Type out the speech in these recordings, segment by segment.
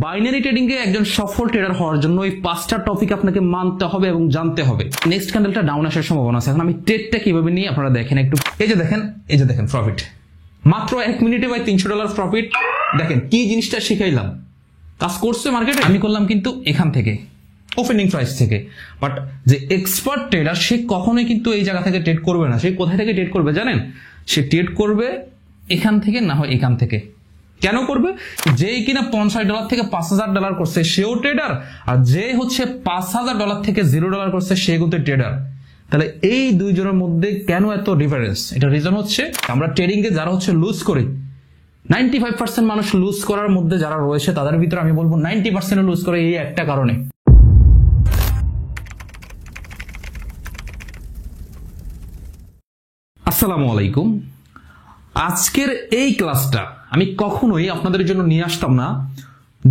Binary trading এ একজন সফল tedder হওয়ার জন্য এই 5টা টপিক আপনাকে মানতে হবে এবং জানতে হবে। নেক্সট ক্যান্ডেলটা ডাউন আসার সম্ভাবনা আছে। এখন আমি ট্রেডটা কিভাবে নিই আপনারা দেখেন একটু। এই যে দেখেন প্রফিট মাত্র 1 মিনিটে ভাই $300 প্রফিট। দেখেন কি জিনিসটা শিখাইলাম, কাজ করছে মার্কেটে। আমি করলাম কিন্তু এখান থেকে ওপেনিং প্রাইস থেকে। বাট যে এক্সপার্ট ট্রেডার সে কখনোই কিন্তু এই জায়গা থেকে ট্রেড করবে না। সে কোথায় থেকে ট্রেড করবে জানেন? সে ট্রেড করবে এখান থেকে, না হয় এখান থেকে। কেন করবে? যেই কিনা $50 থেকে $5000 করছে সেও ট্রেডার, আর যে হচ্ছে $5000 থেকে $0 করছে সে কিন্তু ট্রেডার। তাহলে এই দুইজনের মধ্যে কেন এত ডিফারেন্স? এটা রিজন হচ্ছে আমরা ট্রেডিং এ যারা হচ্ছে লুজ করি, 95% মানুষ লুজ করার মধ্যে যারা রয়েছে তাদের ভিতরে আমি বলবো 90% লুজ করে এই একটা কারণে। আসসালামু আলাইকুম। আজকের এই ক্লাসটা আমি কখনোই আপনাদের জন্য নিয়ে আসতাম না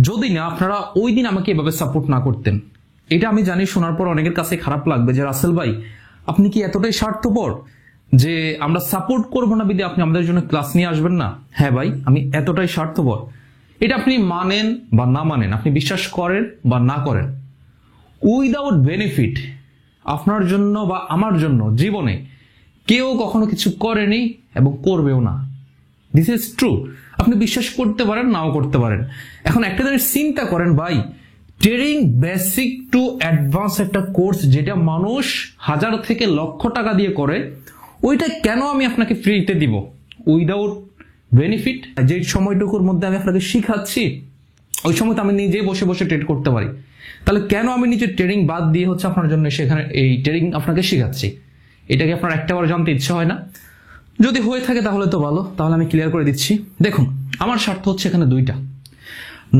যদি না আপনারা ওই দিন আমাকে এভাবে সাপোর্ট না করতেন। এটা আমি জানি, শোনার পর অনেকের কাছে খারাপ লাগবে যে রাসেল ভাই আপনি কি এতটাই স্বার্থপর যে আমরা সাপোর্ট করবো না বিধি আপনি আমাদের জন্য ক্লাস নিয়ে আসবেন না? হ্যাঁ ভাই, আমি এতটাই স্বার্থপর। এটা আপনি মানেন বা না মানেন, আপনি বিশ্বাস করেন বা না করেন, উইদাউট বেনিফিট আপনার জন্য বা আমার জন্য জীবনে কেউ কখনো কিছু করেনি এবং করবেও না। This is true. আপনি বিশ্বাস করতে পারেন, নাও করতে পারেন। এখন একটা জিনিস চিন্তা করেন ভাই, ট্রেডিং বেসিক টু অ্যাডভান্স একটা কোর্স যেটা মানুষ 1000 থেকে লক্ষ টাকা দিয়ে করে, ওইটা কেন আমি আপনাকে ফ্রিতে দিব উইদাউট বেনিফিট? যে সময়টুকুর মধ্যে আমি আপনাকে শিখাচ্ছি ওই সময় তো আমি নিজে বসে বসে ট্রেড করতে পারি। তাহলে কেন আমি নিজের ট্রেডিং বাদ দিয়ে হচ্ছে আপনার জন্য সেখানে এই ট্রেডিং আপনাকে শিখাচ্ছি? এটাকে আপনার একটাবার জানতে ইচ্ছা হয় না? যদি হয়ে থাকে তাহলে তো ভালো, তাহলে আমি ক্লিয়ার করে দিচ্ছি। দেখুন, আমার স্বার্থ হচ্ছে এখানে দুইটা।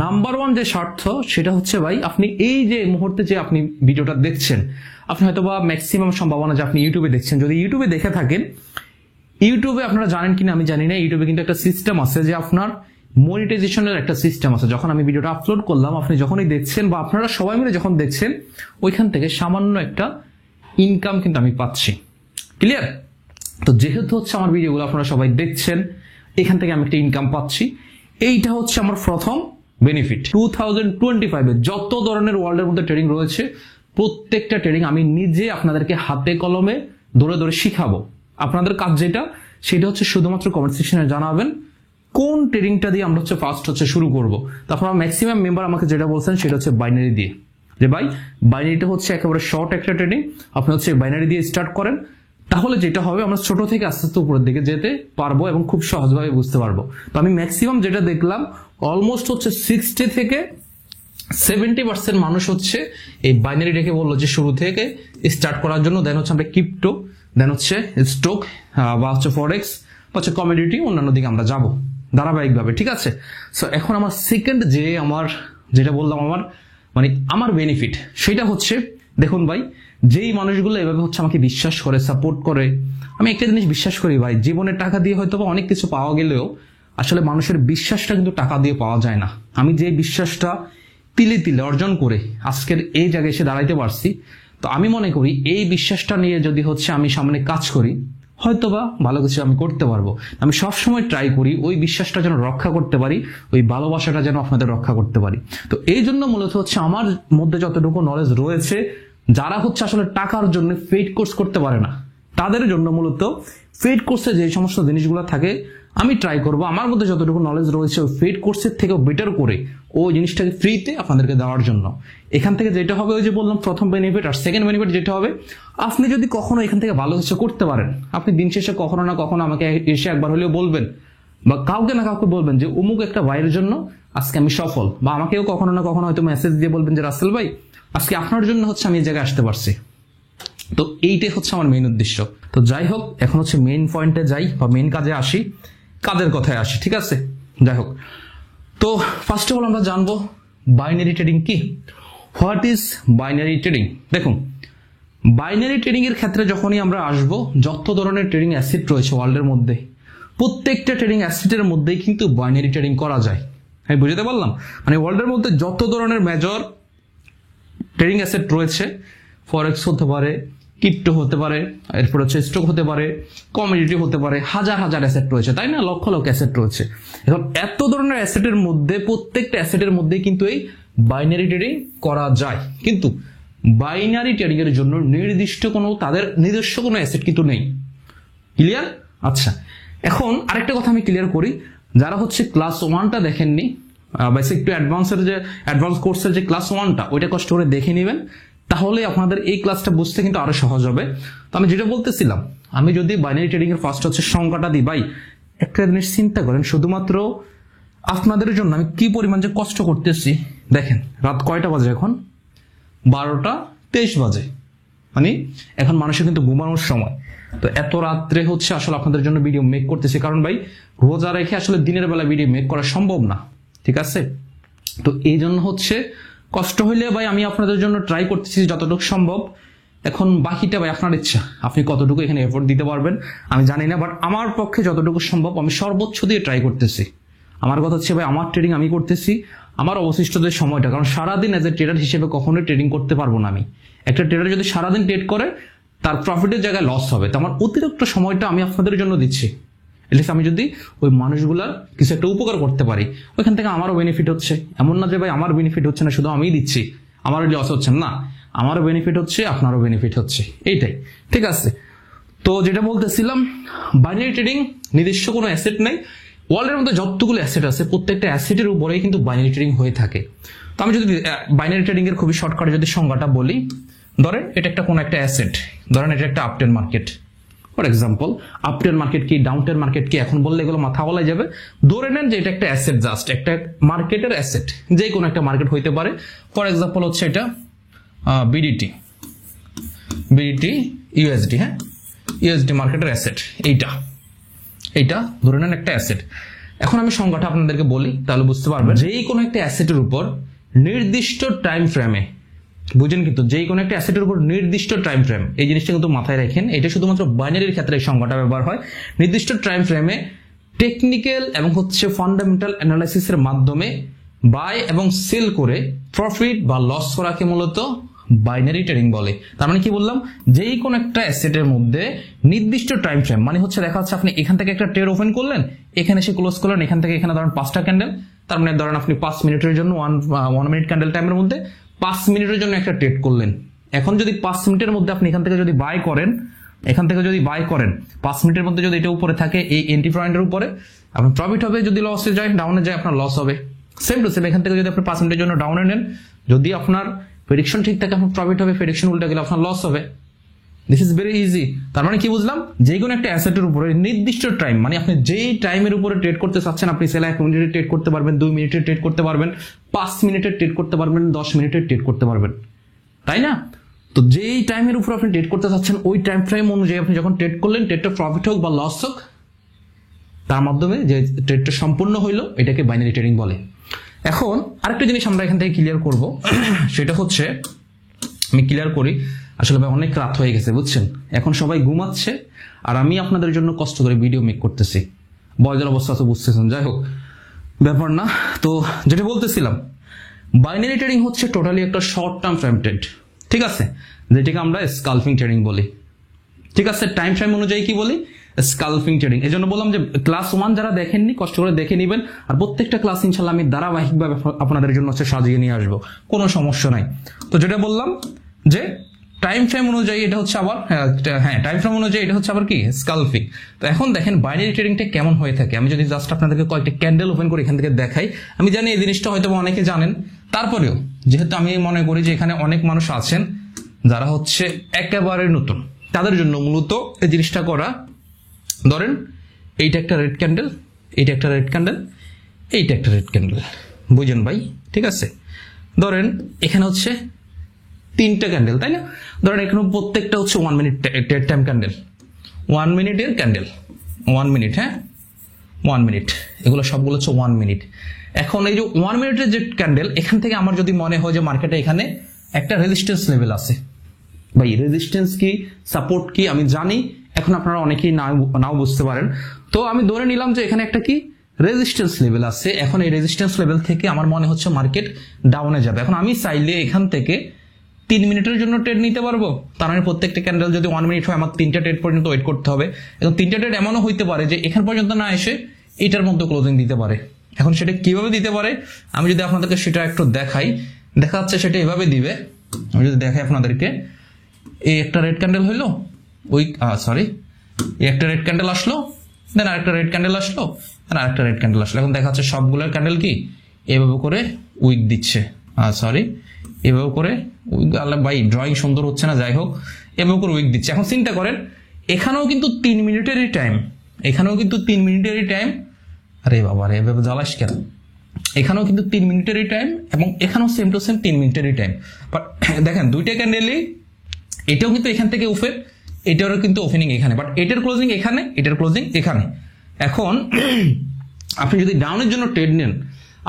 নাম্বার 1 যে স্বার্থ সেটা হচ্ছে ভাই, আপনি এই যে মুহূর্তে যে আপনি ভিডিওটা দেখছেন, আপনি হয়তো বা ম্যাক্সিমাম সম্ভাবনা যে আপনি ইউটিউবে দেখছেন। যদি ইউটিউবে দেখে থাকেন, ইউটিউবে আপনারা জানেন কিনা আমি জানি না, ইউটিউবে কিন্তু একটা সিস্টেম আছে যে আপনার মনিটাইজেশনের একটা সিস্টেম আছে। যখন আমি ভিডিওটা আপলোড করলাম, আপনি যখনই দেখছেন বা আপনারা সবাই মিলে যখন দেখছেন, ওইখান থেকে সামান্য একটা ইনকাম কিন্তু আমি পাচ্ছি। ক্লিয়ার? তো যেহেতু হচ্ছে আমার ভিডিওগুলো আপনারা সবাই দেখছেন, এখান থেকে আমি একটা ইনকাম পাচ্ছি। এইটা হচ্ছে আমার প্রথম বেনিফিট। 2025-এ যত ধরনের ওয়ার্ল্ডের মধ্যে ট্রেডিং রয়েছে, প্রত্যেকটা ট্রেডিং আমি নিজে আপনাদেরকে হাতে কলমে ধরে ধরে শিখাবো। আপনাদের কাজ যেটা, সেটা হচ্ছে শুধুমাত্র কমেন্ট সেকশনে জানাবেন কোন ট্রেডিংটা দিয়ে আমরা হচ্ছে ফার্স্ট হচ্ছে শুরু করবো। তারপর ম্যাক্সিমাম মেম্বার আমাকে যেটা বলছেন সেটা হচ্ছে বাইনারি দিয়ে, যে ভাই বাইনারিটা হচ্ছে একেবারে শর্ট একটা ট্রেডিং, আপনি হচ্ছে বাইনারি দিয়ে স্টার্ট করেন, তাহলে যেটা হবে আমরা ছোট থেকে আস্তে আস্তে উপরের দিকে যেতে পারবো এবং খুব সহজভাবে বুঝতে পারবো। তো আমি ম্যাক্সিমাম যেটা দেখলাম, অলমোস্ট হচ্ছে 60 থেকে 70% মানুষ হচ্ছে এই বাইনারিটাকে বললো যে শুরু থেকে স্টার্ট করার জন্য। দেন হচ্ছে আমরা ক্রিপ্টো, দেন হচ্ছে স্টক বা হচ্ছে ফরেক্স বা হচ্ছে কমোডিটি, অন্যান্য দিকে আমরা যাবো ধারাবাহিকভাবে। ঠিক আছে? সো এখন আমার সেকেন্ড যে আমার যেটা বললাম আমার বেনিফিট, সেটা হচ্ছে দেখুন ভাই, যেই মানুষগুলো এভাবে হচ্ছে আমাকে বিশ্বাস করে, সাপোর্ট করে, আমি একটা জিনিস বিশ্বাস করি ভাই, জীবনে টাকা দিয়ে হয়তো বা অনেক কিছু পাওয়া গেলেও আসলে মানুষের বিশ্বাসটা কিন্তু টাকা দিয়ে পাওয়া যায় না। আমি যে বিশ্বাসটা তিলে তিলে অর্জন করে আজকের এই জায়গায় এসে দাঁড়াইতে পারছি, তো আমি মনে করি এই বিশ্বাসটা নিয়ে যদি হচ্ছে আমি সামনে কাজ করি, হয়তোবা ভালো কিছু আমি করতে পারবো। আমি সবসময় ট্রাই করি ওই বিশ্বাসটা যেন রক্ষা করতে পারি, ওই ভালোবাসাটা যেন আপনাদের রক্ষা করতে পারি। তো এই জন্য মূলত হচ্ছে আমার মধ্যে যতটুকু নলেজ রয়েছে, যারা হচ্ছে আসলে টাকার জন্য পেইড কোর্স করতে পারে না, তাদের জন্য মূলত পেইড কোর্সে যে সমস্ত জিনিসগুলো থাকে আমি ট্রাই করব আমার মধ্যে যতটুকু নলেজ রয়েছে ওই পেইড কোর্সের থেকেও বেটার করে ওই জিনিসটাকে ফ্রিতে আপনাদেরকে দেওয়ার জন্য। এখান থেকে যেটা হবে, ওই যে বললাম প্রথম বেনিফিট, আর সেকেন্ড বেনিফিট যেটা হবে, আপনি যদি কখনো এখান থেকে ভালো কিছু করতে পারেন, আপনি দিন শেষে কখনো না কখনো আমাকে এসে একবার হলেও বলবেন বা কাউকে না কাউকে বলবেন যে অমুক একটা ভাইয়ের জন্য আজকে আমি সফল, বা আমাকেও কখনো না কখনো হয়তো মেসেজ দিয়ে বলবেন যে রাসেল ভাই আজকে আপনার জন্য হচ্ছে আমি এই জায়গায় আসতে পারছি। তো এইটাই হচ্ছে আমার মেইন উদ্দেশ্য। তো যাই হোক, এখন হচ্ছে মেইন পয়েন্টে যাই বা মেইন কাজে আসি, কাজের কথায় আসি। ঠিক আছে? যাই হোক, তো ফার্স্ট অফ অল আমরা জানবো বাইনারি ট্রেডিং কি। What is binary trading? দেখুন, বাইনারি ট্রেডিং এর ক্ষেত্রে যখনই আমরা আসবো, যত ধরনের ট্রেডিং অ্যাসেট রয়েছে ওয়ার্ল্ডের মধ্যে, প্রত্যেকটা ট্রেডিং অ্যাসেটের মধ্যেই কিন্তু বাইনারি ট্রেডিং করা যায়। আমি বুঝতে পারলাম? ওয়ার্ল্ডের মধ্যে যত ধরনের মেজর ট্রেডিং অ্যাসেট রয়েছে, ফরেক্স হতে পারে, ক্রিপ্টো হতে পারে, এরপর হচ্ছে স্টক হতে পারে, কমোডিটি হতে পারে, হাজার হাজার অ্যাসেট রয়েছে, তাই না? লক্ষ লক্ষ অ্যাসেট রয়েছে। এখন এত ধরনের অ্যাসেটের মধ্যে প্রত্যেকটা অ্যাসেটের মধ্যে কিন্তু এই বাইনারি ট্রেডিং করা যায়, কিন্তু বাইনারি ট্রেডিং এর জন্য তাদের নিজস্ব কোনো অ্যাসেট কিন্তু নেই। ক্লিয়ার? আচ্ছা, এখন আরেকটা কথা আমি ক্লিয়ার করি, যারা হচ্ছে ক্লাস 1টা দেখেননি, বেসিক টু অ্যাডভান্স কোর্সের যে ক্লাস 1টা ওইটা কষ্ট করে দেখে নেবেন, তাহলে আপনাদের এই ক্লাসটা বুঝতে কিন্তু আরো সহজ হবে। তো আমি যেটা বলতেছিলাম, আমি যদি বাইনারি ট্রেডিং এর ফার্স্ট হচ্ছে সংখ্যাটা দিই, ভাই একটা জিনিস চিন্তা করেন, শুধুমাত্র আপনাদের জন্য আমি কি পরিমাণ যে কষ্ট করতেছি। দেখেন রাত কয়টা বাজে এখন? 12টা 23 বাজে, মানে এখন মানুষের কিন্তু ঘুমানোর সময়। তো এত রাত্রে হচ্ছে আসলে আপনাদের জন্য ভিডিও মেক করতেছি, কারণ ভাই রোজা রেখে আসলে দিনের বেলা ভিডিও মেক করা সম্ভব না, ঠিক আছে? তো এই জন্য হচ্ছে কষ্ট হইলে ভাই আমি আপনাদের জন্য ট্রাই করতেছি যতটুকু সম্ভব। এখন বাকিটা ভাই আপনার ইচ্ছা, আপনি কতটুকু এখানে এফোর্ট দিতে পারবেন আমি জানি না, বাট আমার পক্ষে যতটুকু সম্ভব আমি সর্বোচ্চ দিয়ে ট্রাই করতেছি। আমার কথা হচ্ছে ভাই আমার ট্রেডিং আমি করতেছি আমার অবশিষ্ট যে সময়টা, কারণ সারাদিন এজ এ ট্রেডার হিসেবে কখনোই ট্রেডিং করতে পারবো না আমি। একটা ট্রেডার যদি সারাদিন ট্রেড করে তার প্রফিটের জায়গায় লস হবে, তো আমার অতিরিক্ত সময়টা আমি আপনাদের জন্য দিচ্ছি। এটলিস্ট আমি যদি ওই মানুষগুলার কিছু একটা উপকার করতে পারি, ওইখান থেকে আমারও বেনিফিট হচ্ছে। এমন না যে ভাই আমার বেনিফিট হচ্ছে না, শুধু আমিই দিচ্ছি আমারও লস হচ্ছে না, আমারও বেনিফিট হচ্ছে আপনারও বেনিফিট হচ্ছে, এইটাই, ঠিক আছে? তো যেটা বলতেছিলাম, বাইনারি ট্রেডিং নিজস্ব কোনো অ্যাসেট নেই, ওয়ার্ল্ডের মধ্যে যতগুলো অ্যাসেট আছে প্রত্যেকটা অ্যাসেটের উপরেই কিন্তু বাইনারি ট্রেডিং হয়ে থাকে। তো আমি যদি বাইনারি ট্রেডিং এর খুবই শর্টকাটে যদি সংজ্ঞাটা বলি, ধরেন এটা একটা কোন একটা অ্যাসেট, ধরেন এটা একটা uptrend market, for example. Uptrend market কি, ডাউনটেন মার্কেট কি, এখন বললে এগুলো মাথা বলা যাবে। ধরে নেন যে এটা একটা অ্যাসেট, জাস্ট একটা মার্কেটের অ্যাসেট, যে কোনো একটা মার্কেট হইতে পারে। ফর এক্সাম্পল হচ্ছে এটা বিডিটি ইউএসডি, হ্যাঁ, ইউএসডি মার্কেটের অ্যাসেট, এইটা ধরে নেন একটা অ্যাসেট। এখন আমি সংজ্ঞাটা আপনাদেরকে বলি, তাহলে বুঝতে পারবেন। যেই কোনো একটা অ্যাসেটের উপর নির্দিষ্ট টাইম ফ্রেমে, বুঝেন কিন্তু, যেই কোনো একটা অ্যাসেটের উপর নির্দিষ্ট টাইম ফ্রেম, এই জিনিসটা কিন্তু মাথায় রাখেন, এটা শুধুমাত্র বাইনারির ক্ষেত্রে এই সংজ্ঞাটা ব্যবহার হয়। নির্দিষ্ট টাইম ফ্রেমে টেকনিক্যাল এবং হচ্ছে ফান্ডামেন্টাল অ্যানালাইসিসের মাধ্যমে বাই এবং সেল করে প্রফিট বা লস করাকে মূলত বাইনারি ট্রেডিং বলে। তার মানে কি বললাম, যেই কোন একটা অ্যাসেটের মধ্যে নির্দিষ্ট টাইম ফ্রেম, মানে হচ্ছে দেখা যাচ্ছে আপনি এখান থেকে একটা ট্রেড ওপেন করলেন, এখানে এসে ক্লোজ করলেন, এখান থেকে এখানে ধরেন 5টা ক্যান্ডেল, তার মানে ধরেন আপনি 5 মিনিটের জন্য 1 মিনিট ক্যান্ডেল টাইমের মধ্যে 5 মিনিটের জন্য একটা ট্রেড করলেন। এখন যদি 5 মিনিটের মধ্যে আপনি এখান থেকে যদি বাই করেন, 5 মিনিটের মধ্যে যদি এটা উপরে থাকে এই এন্ট্রি পয়েন্টের উপরে, আপনার প্রফিট হবে, যদি লসে যায় ডাউনে যায় আপনার লস হবে। সেম টু সেম এখান থেকে যদি আপনি 5 মিনিটের জন্য ডাউনে নেন, যদি আপনার প্রেডিকশন ঠিক থাকে আপনার প্রফিট হবে, প্রেডিকশন উল্টা গেলে আপনার লস হবে। This is very easy. তার মানে কি বুঝলাম, যে কোনো একটা অ্যাসেটের উপরে নির্দিষ্ট টাইম, মানে আপনি যেই টাইমের উপরে ট্রেড করতে চাচ্ছেন, আপনি সেটা 1 মিনিটে ট্রেড করতে পারবেন, 2 মিনিটে ট্রেড করতে পারবেন, 5 মিনিটে ট্রেড করতে পারবেন, 10 মিনিটে ট্রেড করতে পারবেন, তাই না? তো যেই টাইমের উপর আপনি ট্রেড করতে চাচ্ছেন ওই টাইম ফ্রেম অনুযায়ী আপনি যখন ট্রেড করলেন, ট্রেডটা প্রফিট হোক বা লস হোক, তার মাধ্যমে যে ট্রেডটা সম্পূর্ণ হইলো, এটাকে বাইনারি ট্রেডিং বলে। এখন আরেকটা জিনিস আমরা এখান থেকে ক্লিয়ার করব, সেটা হচ্ছে, আমি ক্লিয়ার করি, আসলে ভাই অনেক রাত হয়ে গেছে বুঝছেন, এখন সবাই ঘুমাচ্ছে আর আমি আপনাদের জন্য কষ্ট করে ভিডিও মেক করতেছি, বয়দের অবস্থা তো বুঝতেছেন, যাই হোক ব্যাপার না। তো যেটা বলতেছিলাম, বাইনারি ট্রেডিং হচ্ছে টোটালি একটা শর্ট টার্ম ফ্রেম ট্রেড, ঠিক আছে, যেটাকে আমরা স্কালপিং ট্রেডিং বলি, ঠিক আছে? টাইম ফ্রেম অনুযায়ী কি বলি, স্কালপিং ট্রেডিং। এই জন্য বললাম যে ক্লাস 1 যারা দেখেননি কষ্ট করে দেখে নেবেন, আর প্রত্যেকটা ক্লাস ইনশাল্লাহ আমি ধারাবাহিকভাবে আপনাদের জন্য হচ্ছে সাজিয়ে নিয়ে আসবো, কোনো সমস্যা নাই। তো যেটা বললাম যে টাইম ফ্রেম অনুযায়ী এটা হচ্ছে আবার, টাইম ফ্রেম অনুযায়ী এটা হচ্ছে আবার কি, স্কালপিং। তো এখন দেখেন বাইনারি ট্রেডিংটা কেমন হয়ে থাকে, আমি যদি জাস্ট আপনাদেরকে কয়েকটা ক্যান্ডেল ওপেন করে এখান থেকে দেখাই, আমি জানি এই জিনিসটা হয়তো অনেকে জানেন, তারপরেও যেহেতু আমি মনে করি যে এখানে অনেক মানুষ আছেন যারা হচ্ছে একেবারে নতুন, তাদের জন্য মূলত এই জিনিসটা করা। ধরেন এইটা একটা রেড ক্যান্ডেল, এইটা একটা রেড ক্যান্ডেল, এইটা একটা রেড ক্যান্ডেল, বুঝেন ভাই, ঠিক আছে? ধরেন এখানে হচ্ছে 3টা ক্যান্ডেল, তাই না? ধরেন এখানে প্রত্যেকটা হচ্ছে 1 মিনিট ট্রেড টাইম ক্যান্ডেল, 1 মিনিটের ক্যান্ডেল, 1 মিনিট, হ্যাঁ 1 মিনিট, এগুলো সবগুলো হচ্ছে 1 মিনিট। এখন এই যে 1 মিনিটের যে ক্যান্ডেল, এখান থেকে আমার যদি মনে হয় যে মার্কেটে এখানে একটা রেজিস্ট্যান্স লেভেল আছে, ভাই রেজিস্ট্যান্স কি সাপোর্ট কি আমি জানি, এখন আপনারা অনেকেই নাও বুঝতে পারেন, তো আমি ধরে নিলাম যে এখানে একটা কি রেজিস্ট্যান্স লেভেল আছে। এখন এই রেজিস্ট্যান্স লেভেল থেকে আমার মনে হচ্ছে মার্কেট ডাউনে যাবে। এখন আমি চাইলে এখান থেকে 3 মিনিটের জন্য ট্রেড নিতে পারবো? তার মানে প্রত্যেকটা ক্যান্ডেল যদি 1 মিনিট হয় আমার 3টা ট্রেড পর্যন্ত ওয়েট করতে হবে, এবং 3টা ট্রেড এমনও হইতে পারে যে এখান পর্যন্ত না এসে এটার মধ্যে ক্লোজিং দিতে পারে। এখন সেটা কিভাবে দিতে পারে আমি যদি আপনাদেরকে সেটা একটু দেখাই, দেখা যাচ্ছে সেটা এভাবে দিবে। আমি যদি দেখাই আপনাদেরকে, এই একটা রেড ক্যান্ডেল হইলো, ওই সরি এই একটা রেড ক্যান্ডেল আসলো, দেন আরেকটা রেড ক্যান্ডেল আসলো, দেন আরেকটা রেড ক্যান্ডেল আসলো। এখন দেখা যাচ্ছে সবগুলোর ক্যান্ডেল কি এভাবে করে উইক দিচ্ছে, সরি এভাবে করে উইক, ভাই ড্রয়িং সুন্দর হচ্ছে না, যাই হোক এভাবে করে উইক দিচ্ছে। এখন চিন্তা করেন এখানেও কিন্তু 3 মিনিটেরই টাইম, এখানেও কিন্তু 3 মিনিটেরই টাইম, আরে বাবা রে এভাবে জ্বালাস কেন, এখানেও কিন্তু 3 মিনিটেরই টাইম এবং এখানেও সেম টু সেম 3 মিনিটেরই টাইম। বাট দেখেন দুইটা ক্যান্ডেলই, এটাও কিন্তু এখান থেকে ওপেন, এটারও কিন্তু ওপেনিং এখানে, বাট এটার ক্লোজিং এখানে, এটার ক্লোজিং এখানে। এখন আপনি যদি ডাউনের জন্য ট্রেড নেন,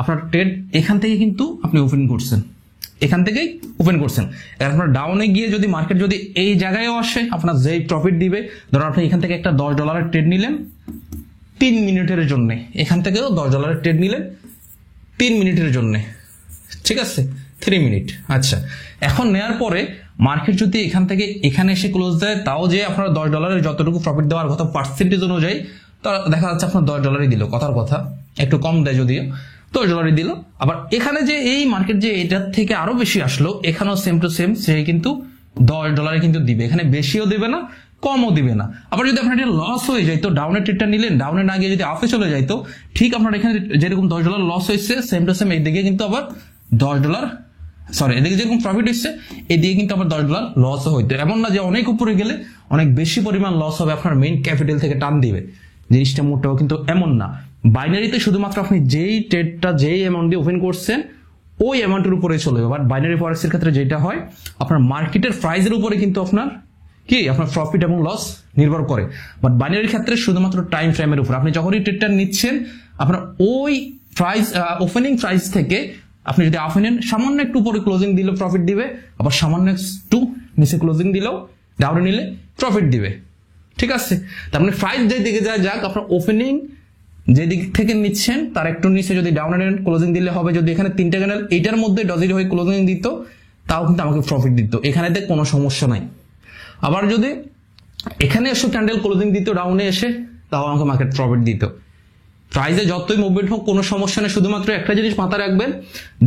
আপনার ট্রেড এখান থেকে কিন্তু আপনি ওপেন করছেন, এখান থেকেই ওপেন করছেন। এবার আপনার ডাউনে গিয়ে যদি মার্কেট যদি এই জায়গায়ও আসে, আপনার যেই প্রফিট দিবে, ধরুন আপনি এখান থেকে একটা $10 ট্রেড নিলেন 3 মিনিটের জন্য, এখান থেকেও $10 ট্রেড নিলেন 3 মিনিটের জন্য, ঠিক আছে 3 মিনিট। আচ্ছা, এখন নেওয়ার পরে মার্কেট যদি এখান থেকে এখানে এসে ক্লোজ দেয়, তাও যে আপনার $10 যতটুকু প্রফিট দেওয়ার কথা পার্সেন্টেজ অনুযায়ী, তো দেখা যাচ্ছে আপনার $10 দিল, কথার কথা একটু কম দেয় যদিও, $10 দিল। আবার এখানে যে এই মার্কেট যে এটার থেকে আরো বেশি আসলো, এখানেও সেম টু সেম সে কিন্তু $10 কিন্তু দিবে, এখানে বেশিও দিবে না কমও দিবে না। আবার যদি আপনার এটা লস হয়ে যায়, তো ডাউনের ট্রেডটা নিলেন, ডাউনে না গিয়ে যদি আপে চলে যায়, তো ঠিক আপনার এখানে যেরকম $10 লস হয়েছে, সেম টু সেম এইদিকে কিন্তু আবার $10, সরি এদিকে যেরকম প্রফিট হচ্ছে এদিকে কিন্তু আবার $10 লসও হইতো। এমন না যে অনেক উপরে গেলে অনেক বেশি পরিমাণ লস হবে, আপনার মেইন ক্যাপিটাল থেকে টান দিবে, জিনিসটা মোটেও কিন্তু এমন না। বাইনারিতে শুধুমাত্র আপনি যেই ট্রেডটা যেই অ্যামাউন্ট দিয়ে ওপেন করছেন ওই অ্যামাউন্টের উপরে চলে যাবে। বাট বাইনারি ফরেক্সের ক্ষেত্রে যেটা হয়, আপনার মার্কেটের প্রাইসের উপরে কিন্তু আপনার কি আপনার প্রফিট এবং লস নির্ভর করে। বাট বাইনারির ক্ষেত্রে শুধুমাত্র টাইম ফ্রেমের উপর, আপনি যখনই ট্রেডটা নিচ্ছেন আপনার ওই প্রাইস ওপেনিং প্রাইস থেকে আপনি যদি আপে নেন, সামান্য একটু উপরে ক্লোজিং দিলেও প্রফিট দিবে, আবার সামান্য একটু নিচে ক্লোজিং দিলেও ডাউনে নিলে প্রফিট দিবে, ঠিক আছে। তার মানে প্রাইস যে দিকে যায় যাক, আপনার ওপেনিং যে দিক থেকে নিচ্ছেন তার একটু নিচে যদি ডাউনে নেন ক্লোজিং দিলে হবে। যদি এখানে 3টা ক্যান্ডেল এটার মধ্যে ডজিট হয়ে ক্লোজিং দিত, তাও কিন্তু আমাকে প্রফিট দিত, এখানেতে কোনো সমস্যা নাই। আবার যদি এখানে এসে ক্যান্ডেল ক্লোজিং দিত ডাউনে এসে, তাও আমাকে মার্কেট প্রফিট দিত। প্রাইসে যতই মুভমেন্ট হোক কোনো সমস্যা নেই, শুধুমাত্র একটা জিনিস মাথায় রাখবেন,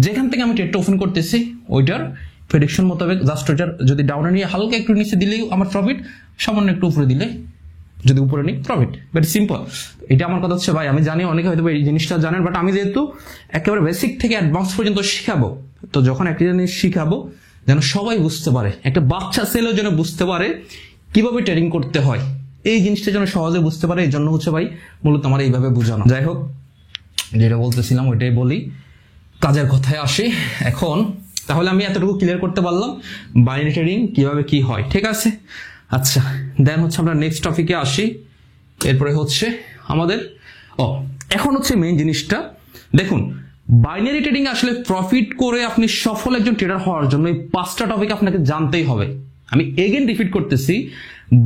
যেখান থেকে আমি ট্রেডটা ওপেন করতেছি ওইটার প্রেডিকশন মোতাবেক জাস্ট ওইটার যদি ডাউনে নিয়ে হালকা একটু নিচে দিলেই আমার প্রফিট, সামান্য একটু উপরে দিলে যদি উপরে নিই প্রফিট, ভেরি সিম্পল। এটা আমার কথা হচ্ছে ভাই, আমি জানি অনেকে হয়তো এই জিনিসটা জানেন, বাট আমি যেহেতু একেবারে বেসিক থেকে অ্যাডভান্স পর্যন্ত শিখাবো, তো যখন একটা জিনিস শিখাবো যেন সবাই বুঝতে পারে, একটা বাচ্চা ছেলেও যেন বুঝতে পারে কিভাবে ট্রেডিং করতে হয়, এই জিনিসটা যেন সহজে বুঝতে পারে, এই জন্য হচ্ছে ভাই মূলত আমার এইভাবে বোঝানো। যাই হোক, যেটা বলতেছিলাম ওইটাই বলি, কাজের কথায় আসি এখন। তাহলে আমি এতটুকু ক্লিয়ার করতে পারলাম বাইনারি ট্রেডিং কিভাবে কি হয়, ঠিক আছে। আচ্ছা, দেন হচ্ছে আমরা নেক্সট টপিকে আসি। এরপরে হচ্ছে আমাদের এখন হচ্ছে মেইন জিনিসটা দেখুন, বাইনারি ট্রেডিং আসলে প্রফিট করে আপনি সফল একজন ট্রেডার হওয়ার জন্য এই 5টা টপিক আপনাকে জানতেই হবে। আমি এগেন রিপিট করতেছি,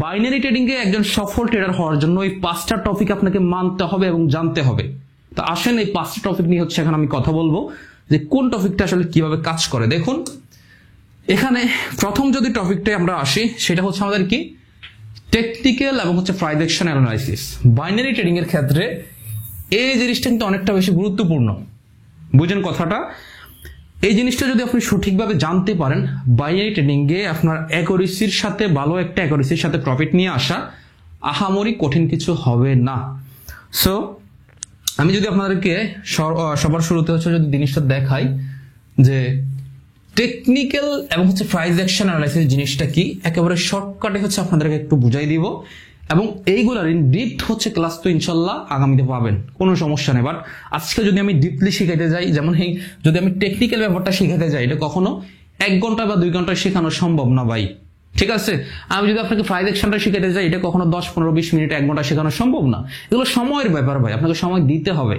বাইনারি ট্রেডিং এ একজন সফল ট্রেডার হওয়ার জন্য এই 5টা টপিক আপনাকে মানতে হবে এবং জানতে হবে। তো আসেন এই 5টা টপিক নিয়ে হচ্ছে এখন আমি কথা বলবো, যে কোন টপিকটা আসলে কিভাবে কাজ করে। দেখুন এখানে প্রথম যদি টপিকটাই আমরা আসি, সেটা হচ্ছে আমাদের কি টেকনিক্যাল এবং হচ্ছে price action analysis. Binary trading এর ক্ষেত্রে এই জিনিসটা কিন্তু অনেকটা বেশি গুরুত্বপূর্ণ, বুঝেন কথাটা। এই জিনিসটা যদি আপনি সঠিকভাবে জানতে পারেন, বাইনারি ট্রেডিং এ আপনার অ্যাকুরেসির সাথে, ভালো একটা অ্যাকুরেসির সাথে প্রফিট নিয়ে আসা আহামরি কঠিন কিছু হবে না। সো আমি যদি আপনাদেরকে সবার শুরুতে হচ্ছে যদি জিনিসটা দেখাই যে টেকনিক্যাল এবং হচ্ছে প্রাইস অ্যাকশন অ্যানালাইসিস জিনিসটা কি, একেবারে শর্টকাটে হচ্ছে আপনাদেরকে একটু বুঝাই দিব, এবং এইগুলার ইন ডিপথ হচ্ছে ক্লাস তো ইনশাল্লাহ আগামীতে পাবেন, কোনো সমস্যা নেই। বাট আজকে যদি আমি ডিপলি শিখাইতে যাই, যেমন যদি আমি টেকনিক্যাল ব্যাপারটা শিখাতে যাই, এটা কখনো 1 ঘন্টা বা 2 ঘন্টায় শেখানো সম্ভব না ভাই, ঠিক আছে। আমি যদি আপনাকে প্রাইস অ্যাকশনটা শিখাতে যাই, এটা কখনো 10, 15, 20 মিনিট 1 ঘন্টা শেখানো সম্ভব না। এগুলো সময়ের ব্যাপার ভাই, আপনাকে সময় দিতে হবে।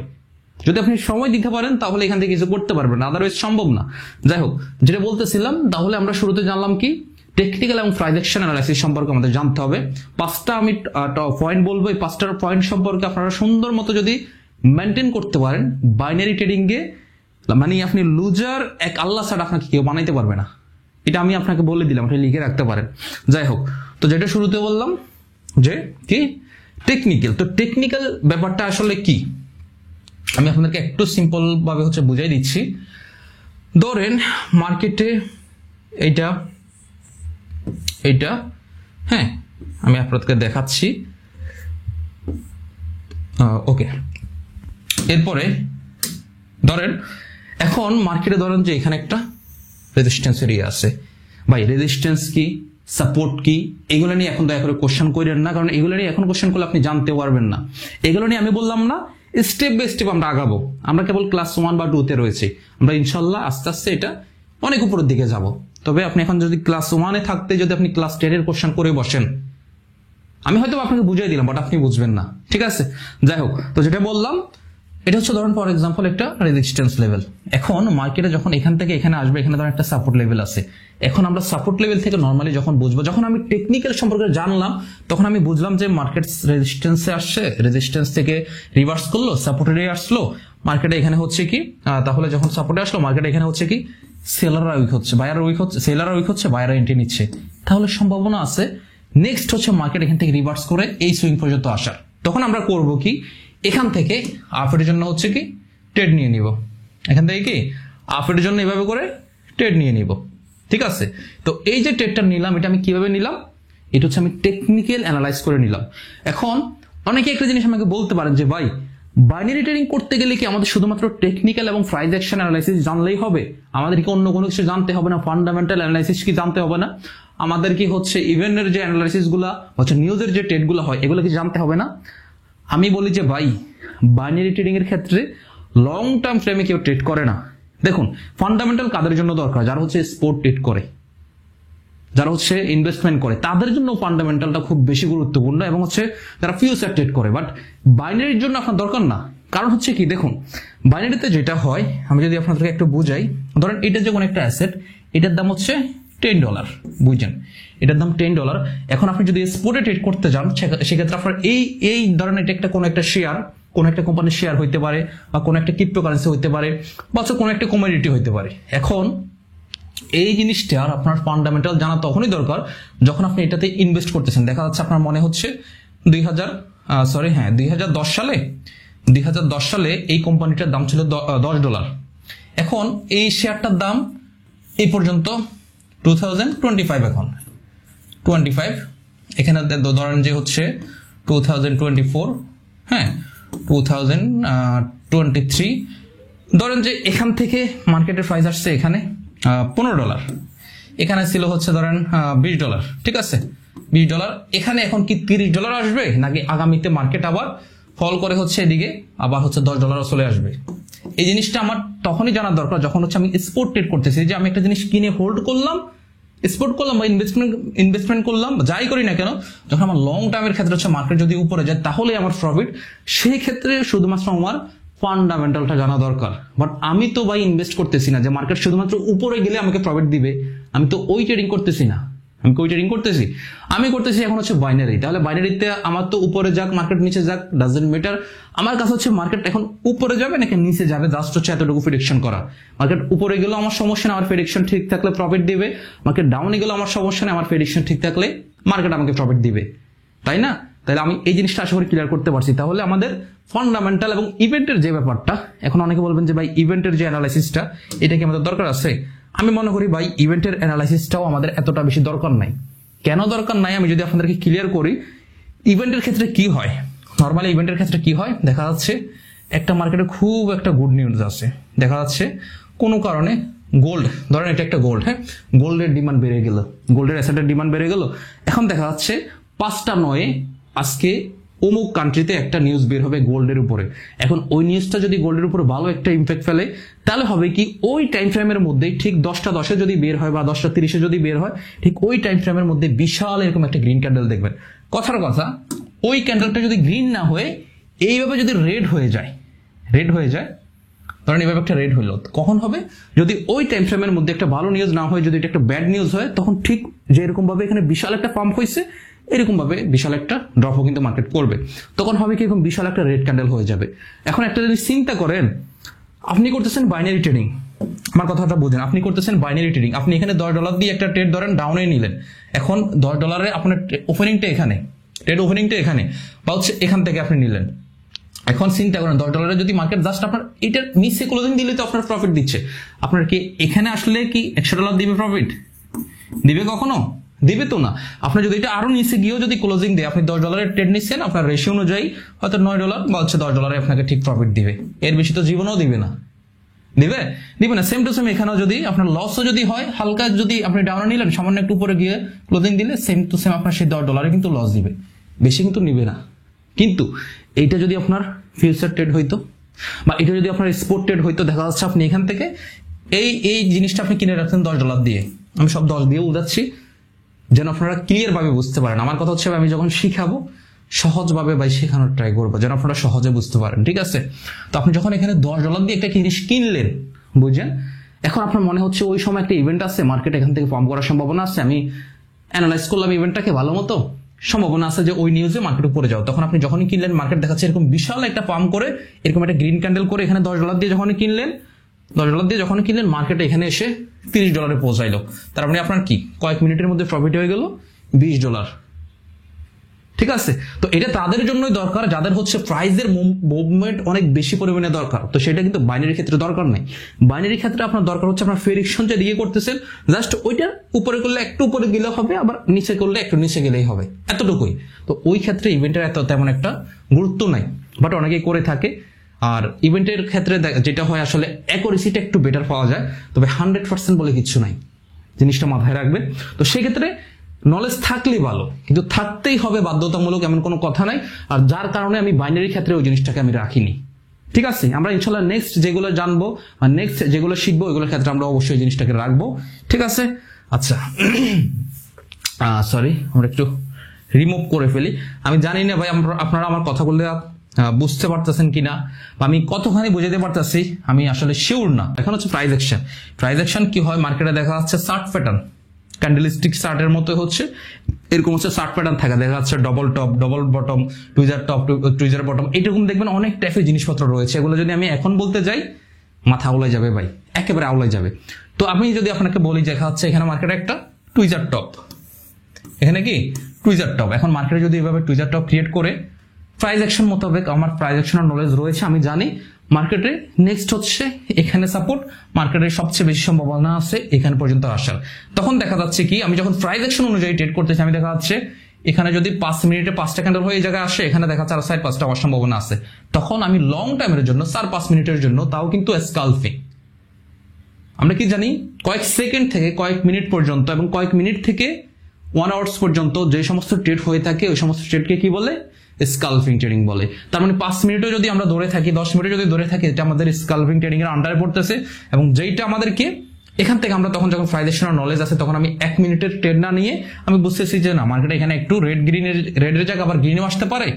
যদি আপনি সময় দিতে পারেন তাহলে এখান থেকে কিছু করতে পারবেন, আদারওয়াইজ সম্ভব না। যাই হোক, যেটা বলতেছিলাম, তাহলে আমরা শুরুতে জানলাম কি টেকনিক্যাল এবং প্রাইস অ্যাকশন অ্যানালাইসিস সম্পর্কে আমাদের জানতে হবে। 5টা আমি পয়েন্ট বলবো, এই 5টার পয়েন্ট সম্পর্কে আপনারা সুন্দর মতো যদি মেনটেন করতে পারেন, বাইনারি ট্রেডিং এ মানে আপনি লুজার এক আল্লাহ ছাড়া আপনাকে কেউ বানাইতে পারবে না, এটা আমি আপনাকে বলে দিলাম, এটা লিখে রাখতে পারেন। যাই হোক, তো যেটা শুরুতে বললাম যে কি টেকনিক্যাল, তো টেকনিক্যাল ব্যাপারটা আসলে কি আমি আপনাদেরকে একটু সিম্পল ভাবে বুঝাই দিচ্ছি। ধরেন মার্কেটে এইটা হ্যাঁ আমি আপনাদেরকে দেখাচ্ছি। ওকে, এরপরে ধরেন এখন মার্কেটে ধরেন যে এখানে একটা রেজিস্ট্যান্স এরিয়া আছে। ভাই রেজিস্ট্যান্স কি, সাপোর্ট কি, এগুলো নিয়ে এখন দয়া করে কোশ্চেন করেন না, কারণ এগুলো নিয়ে এখন কোশ্চেন করলে আপনি জানতে পারবেন না। এগুলো নিয়ে আমি বললাম না, স্টেপ বাই স্টেপ আমরা আগাবো। আমরা কেবল ক্লাস 1 বা 2 তে রয়েছি, আমরা ইনশাল্লাহ আস্তে আস্তে এটা অনেক উপরের দিকে যাব। তবে আপনি এখন যদি ক্লাস 1 এ থাকতে যদি আপনি ক্লাস 10 এর কোশ্চেন করে বসেন, আমি হয়তো আপনাকে বুঝিয়ে দিলাম, বাট আপনি বুঝবেন না, ঠিক আছে। যাই হোক, তো যেটা বললাম এটা ধরেন ফর এক্সাম্পল একটা রেজিস্ট্যান্স লেভেল। এখন মার্কেটে যখন এখান থেকে এখানে আসবে, এখানে ধরেন একটা সাপোর্ট লেভেল আছে। এখন আমরা সাপোর্ট লেভেল থেকে নর্মালি যখন বুঝবো, যখন আমি টেকনিক্যাল সম্পর্কে জানলাম, তখন আমি বুঝলাম যে মার্কেট রেজিস্ট্যান্সে আসছে, রেজিস্ট্যান্স থেকে রিভার্স করলো, সাপোর্টে আসলো, মার্কেটে এখানে কি তাহলে যখন সাপোর্টে আসলো মার্কেটে এখানে কি সেলাররা উইক হচ্ছে, বায়াররা উইক হচ্ছে, সেলাররা উইক হচ্ছে, বায়াররা এন্ট্রি নিচ্ছে, তাহলে সম্ভাবনা আছে নেক্সট মার্কেট এখান থেকে রিভার্স করে এই সুইং পর্যন্ত আসার। তখন আমরা করব কি, এখান থেকে আপের জন্য কি ট্রেড নিয়ে নিব, এখান থেকে কি আপের জন্য এভাবে করে ট্রেড নিয়ে নিব, ঠিক আছে। তো এই যে ট্রেডটা নিলাম, এটা আমি কিভাবে নিলাম, এটা আমি টেকনিক্যাল অ্যানালাইজ করে নিলাম। এখন অনেকে একটা জিনিস আমাকে বলতে পারেন যে ভাই বাইনারি ট্রেডিং করতে গেলে কি আমাদের শুধুমাত্র টেকনিক্যাল এবং প্রাইস অ্যাকশন অ্যানালাইসিস জানলেই হবে? আমাদের কি অন্য কোনো কিছু জানতে হবে না? ফান্ডামেন্টাল অ্যানালাইসিস কি জানতে হবে না? আমাদের কি ইভেন্টের যে অ্যানালাইসিস গুলা নিউজের যে ট্রেড গুলো হয়, এগুলো কি জানতে হবে না? আমি বলি যে ভাই বাইনারি ট্রেডিং এর ক্ষেত্রে লং টার্ম ফ্রেমে কেউ ট্রেড করে না। দেখুন ফান্ডামেন্টাল কাদের জন্য দরকার? যারা স্পোর্ট ট্রেড করে, যারা ইনভেস্টমেন্ট করে, তাদের জন্য ফান্ডামেন্টালটা খুব বেশি গুরুত্বপূর্ণ, এবং যারা ফিউচার ট্রেড করে। বাট বাইনারির জন্য আপনার দরকার না। কারণ কি, দেখুন বাইনারিতে যেটা হয়, আমি যদি আপনাদেরকে একটু বুঝাই, ধরেন এটা যে কোনো একটা অ্যাসেট, এটার দাম $10, বুঝছেন, এটার দাম $10। এখন আপনি যদি স্পোর্টে ট্রেড করতে যান, সেক্ষেত্রে আপনার এই ধরেন এটা একটা কোনো একটা শেয়ার, কোন একটা কোম্পানির শেয়ার হইতে পারে, বা কোন একটা ক্রিপ্টোকারেন্সি হইতে পারে, বা কোনো একটা কমোডিটি হইতে পারে। এখন এই জিনিসটার আপনার ফান্ডামেন্টাল জানা তখনই দরকার যখন আপনি এটাতে ইনভেস্ট করতেছেন। দেখা যাচ্ছে আপনার মনে হচ্ছে 2010 সালে এই কোম্পানিটার দাম ছিল $10। এখন এই শেয়ারটার দাম এই পর্যন্ত 2025, এখন 25, এখানে ধরেন যে 2024, হ্যাঁ 2023, ধরেন যে এখান থেকে মার্কেটের প্রাইস আসছে এখানে $15, এখানে ছিল ধরেন $20, ঠিক আছে, $20। এখানে এখন কি $30 আসবে, নাকি আগামীতে মার্কেট আবার ফল করে এদিকে আবার $10 চলে আসবে? এই জিনিসটা আমার তখনই জানা দরকার যখন আমি স্পট ট্রেড করতেছি, যে আমি একটা জিনিস কিনে হোল্ড করলাম, স্পট করলাম, বা ইনভেস্টমেন্ট করলাম, যাই করি না কেন, যখন আমার লং টার্মের ক্ষেত্রে মার্কেট যদি উপরে যায় তাহলে আমার প্রফিট। সেই ক্ষেত্রে শুধুমাত্র আমার ফান্ডামেন্টালটা জানা দরকার। বাট আমি তো ভাই ইনভেস্ট করতেছি না যে মার্কেট শুধুমাত্র উপরে গেলে আমাকে প্রফিট দিবে, আমি তো ওই ট্রেডিং করতেছি না। আমি কই ট্রেডিং করতেছি? আমি করতেছি এখন বাইনারি। তাহলে বাইনারিতে আমার তো উপরে যাক মার্কেট নিচে যাক ডাজন্ট ম্যাটার, আমার কাছে মার্কেট এখন উপরে যাবে নাকি নিচে যাবে, জাস্ট এতটুকু প্রেডিকশন করা। মার্কেট উপরে গেলেও আমার সমস্যা না, আমার প্রেডিকশন ঠিক থাকলে প্রফিট দিবে। মার্কেট ডাউনে গেলেও আমার সমস্যা না, আমার প্রেডিকশন ঠিক থাকলে মার্কেট আমাকে প্রফিট দিবে, তাই না? তাহলে আমি এই জিনিসটা আশা করি ক্লিয়ার করতে পারছি। তাহলে আমাদের ফান্ডামেন্টাল এবং ইভেন্টের যে ব্যাপারটা, এখন অনেকে বলবেন যে ভাই ইভেন্টের যে অ্যানালাইসিসটা এটা কি আমাদের দরকার আছে? আমি মনে করি ভাই ইভেন্টের অ্যানালাইসিসটাও আমাদের এতটা বেশি দরকার নাই। কেন দরকার নাই আমি যদি আপনাদেরকে ক্লিয়ার করি, ইভেন্টের ক্ষেত্রে কি হয়, নর্মালি ইভেন্টের ক্ষেত্রে কি হয়, দেখা যাচ্ছে একটা মার্কেটে খুব একটা গুড নিউজ আছে, দেখা যাচ্ছে কোনো কারণে গোল্ড, ধরেন এটা একটা গোল্ড, হ্যাঁ গোল্ডের ডিমান্ড বেড়ে গেল, গোল্ডের অ্যাসেটের ডিমান্ড বেড়ে গেল। এখন দেখা যাচ্ছে 5টা 9 আজকে অমুক কান্ট্রিতে একটা নিউজ বের হবে গোল্ডের উপরে। এখন ওই নিউজটা যদি গোল্ডের উপরে ভালো একটা ইম্প্যাক্ট ফেলে, তাহলে হবে কি ওই টাইম ফ্রেমের মধ্যে ঠিক 10টা 10-এ যদি বের হয় বা 10টা 30-এ যদি বের হয়, ঠিক ওই টাইম ফ্রেমের মধ্যে বিশাল এরকম একটা গ্রিন ক্যান্ডেল দেখবেন। কথার কথা, ওই ক্যান্ডেলটা যদি গ্রিন না হয়ে এইভাবে যদি রেড হয়ে যায়, ধরেন এইভাবে একটা রেড হইল, কখন হবে? যদি ওই টাইম ফ্রেমের মধ্যে একটা ভালো নিউজ না হয়, যদি এটা একটা ব্যাড নিউজ হয়, তখন ঠিক যে এরকম ভাবে এখানে বিশাল একটা পাম্প হয়েছে, এরকম ভাবে বিশাল একটা ড্রপও কিন্তু মার্কেট করবে। তখন হবে কি এরকম বিশাল একটা রেড ক্যান্ডেল হয়ে যাবে। এখন একটা জিনিস চিন্তা করেন, আপনি করতেছেন বাইনারি ট্রেডিং, আমার কথাটা বুঝেন, আপনি করতেছেন বাইনারি ট্রেডিং, আপনি এখানে $10 দিয়ে একটা ট্রেড ধরেন ডাউনে নিলেন, এখন $10 আপনার ওপেনিংটা এখানে, ট্রেড ওপেনিংটা এখানে বা হচ্ছে এখান থেকে আপনি নিলেন। এখন চিন্তা করেন $10 যদি মার্কেট জাস্ট আপনার এটার নিচে ক্লোজিং দিলে তো আপনার প্রফিট দিচ্ছে, আপনার কি এখানে আসলে কি $100 দিবে প্রফিট? দিবে কখনো? দিবে তো না। আপনি যদি এটা আরো নিচে গিয়েও যদি ক্লোজিং দেয়, আপনি $10 ট্রেড নিচ্ছেন, আপনার রেশিও অনুযায়ী হয়তো $9 বা হচ্ছে $10 আপনাকে ঠিক প্রফিট দিবে, এর বেশি তো জীবনেও দিবে না। দিবে? দিবে না। সেম টু সেম এখানেও যদি আপনার লসও যদি হয়, হালকা যদি আপনি ডাউনে নিলেন, সামান্য একটু উপরে গিয়ে ক্লোজিং দিলে সেম টু সেম আপনার সেই $10 কিন্তু লস দিবে, বেশি কিন্তু নিবে না। কিন্তু এইটা যদি আপনার ফিউচার ট্রেড হইতো বা এটা যদি আপনার স্পট ট্রেড হইতো, দেখা যাচ্ছে আপনি এখান থেকে এই জিনিসটা আপনি কিনে রাখছেন $10 দিয়ে, আমি সব 10 দিয়ে উদাচ্ছি যেন আপনারা ক্লিয়ার ভাবে বুঝতে পারেন। আমার কথা হচ্ছে আমি যখন শিখাবো সহজভাবে ভাই শেখানোর ট্রাই করবো যেন আপনারা সহজে বুঝতে পারেন, ঠিক আছে? তো আপনি যখন এখানে $10 দিয়ে একটা জিনিস কিনলেন, বুঝছেন, এখন আপনার মনে হচ্ছে ওই সময় একটা ইভেন্ট আছে, মার্কেট এখান থেকে পাম্প করার সম্ভাবনা আছে, আমি অ্যানালাইজ করলাম ইভেন্টটাকে ভালো মতো, সম্ভাবনা আছে যে ওই নিউজে মার্কেট উপরে যাও। তখন আপনি যখনই কিনলেন, মার্কেট দেখাচ্ছে এরকম বিশাল একটা পাম্প করে, এরকম একটা গ্রিন ক্যান্ডেল করে, এখানে $10 দিয়ে যখনই কিনলেন, $10 দিয়ে যখন কিনলেন, মার্কেটে এখানে এসে $30 পৌঁছাইলো, তার মানে আপনার কি কয়েক মিনিটের মধ্যে প্রফিট হয়ে গেল $20। ঠিক আছে? তো এটা তাদের জন্যই দরকার যাদের হচ্ছে প্রাইসের মুভমেন্ট অনেক বেশি পরিমাণে দরকার, তো সেটা কিন্তু বাইনারি ক্ষেত্রে দরকার নেই। বাইনারি ক্ষেত্রে আপনার দরকার হচ্ছে আপনার প্রেডিকশন যে দিকে করতেছেন, জাস্ট ওইটার উপরে করলে একটু উপরে গেলে হবে, আবার নিচে করলে একটু নিচে গেলেই হবে, এতটুকুই। তো ওই ক্ষেত্রে ইভেন্টের এত তেমন একটা গুরুত্ব নাই, বাট অনেকেই করে থাকে। আর ইভেন্টের ক্ষেত্রে যেটা হয় আসলে অ্যাকুরেসিটা একটু বেটার পাওয়া যায়, তবে 100% বলে কিছু নাই, জিনিসটা মাথায় রাখবে। তো সেক্ষেত্রে নলেজ থাকলেই ভালো, কিন্তু থাকতেই হবে বাধ্যতামূলক এমন কোনো কথা নাই। আর যার কারণে আমি বাইনারি ক্ষেত্রে ওই জিনিসটাকে আমি রাখিনি, ঠিক আছে? আমরা ইনশাল্লাহ নেক্সট যেগুলো জানবো আর নেক্সট যেগুলো শিখবো ওইগুলোর ক্ষেত্রে আমরা অবশ্যই জিনিসটাকে রাখবো, ঠিক আছে? আচ্ছা, সরি, আমরা একটু রিমুভ করে ফেলি। আমি জানি না ভাই আপনারা আমার কথাগুলো বুঝতে পারতেছেন কিনা বা আমি কতখানি বুঝাতে পারতেছি, আমি আসলে শিওর না। এখন হচ্ছে প্রাইস অ্যাকশন। প্রাইস অ্যাকশন কি হয়, মার্কেটে দেখা যাচ্ছে চার্ট প্যাটার্ন, ক্যান্ডেলস্টিক চার্টের মতো হচ্ছে এরকম হচ্ছে চার্ট প্যাটার্ন থাকে, দেখা যাচ্ছে double top, double bottom, tweezer top, tweezer bottom, এরকম দেখবেন অনেক টাইপের জিনিসপত্র রয়েছে। এগুলো যদি আমি এখন বলতে যাই মাথা আউলাই যাবে ভাই, একেবারে আউলাই যাবে। তো আমি যদি আপনাকে বলি দেখা যাচ্ছে এখানে মার্কেটে একটা টুইজার টপ, এখানে কি টুইজার টপ, এখন মার্কেটে যদি এভাবে টুইজার টপ ক্রিয়েট করে প্রাইস অ্যাকশন মোতাবেক আমার প্রাইস অ্যাকশনের নলেজ রয়েছে, আমি জানি মার্কেটে নেক্সট হচ্ছে এখানে সাপোর্ট, মার্কেটের সবচেয়ে বেশি সম্ভাবনা আছে এখানে পর্যন্ত আসার। তখন দেখা যাচ্ছে কি আমি যখন প্রাইস অ্যাকশন অনুযায়ী ট্রেড করতেছি, আমি দেখা যাচ্ছে এখানে যদি 5 মিনিটে 5টা ক্যান্ডেল হয়ে এই জায়গায় আসে, এখানে দেখা যাচ্ছে আর সাইড 5টা হওয়ার সম্ভাবনা আছে, তখন আমি লং টাইমের জন্য 4-5 মিনিটের জন্য, তাও কিন্তু স্কালপিং, আমরা কি জানি কয়েক সেকেন্ড থেকে কয়েক মিনিট পর্যন্ত এবং কয়েক মিনিট থেকে 1 আওয়ার্স পর্যন্ত যে সমস্ত ট্রেড হয়ে থাকে ওই সমস্ত ট্রেডকে কি বলে, স্কালপিং ট্রেডিং বলে। তার মানে 5 মিনিটও যদি আমরা ধরে থাকি, 10 মিনিটে যদি ধরে থাকি, এটা আমাদের স্কালপিং ট্রেডিং এর আন্ডারে পড়তেছে। এবং যেইটা আমাদেরকে এখান থেকে আমরা তখন যখন প্রাইস অ্যাকশনের নলেজ আছে, তখন আমি 1 মিনিটের ট্রেড না নিয়ে আমি বুঝতেছি যে না, মার্কেটে এখানে একটু রেডের জায়গা আবার গ্রিনেও আসতে পারে,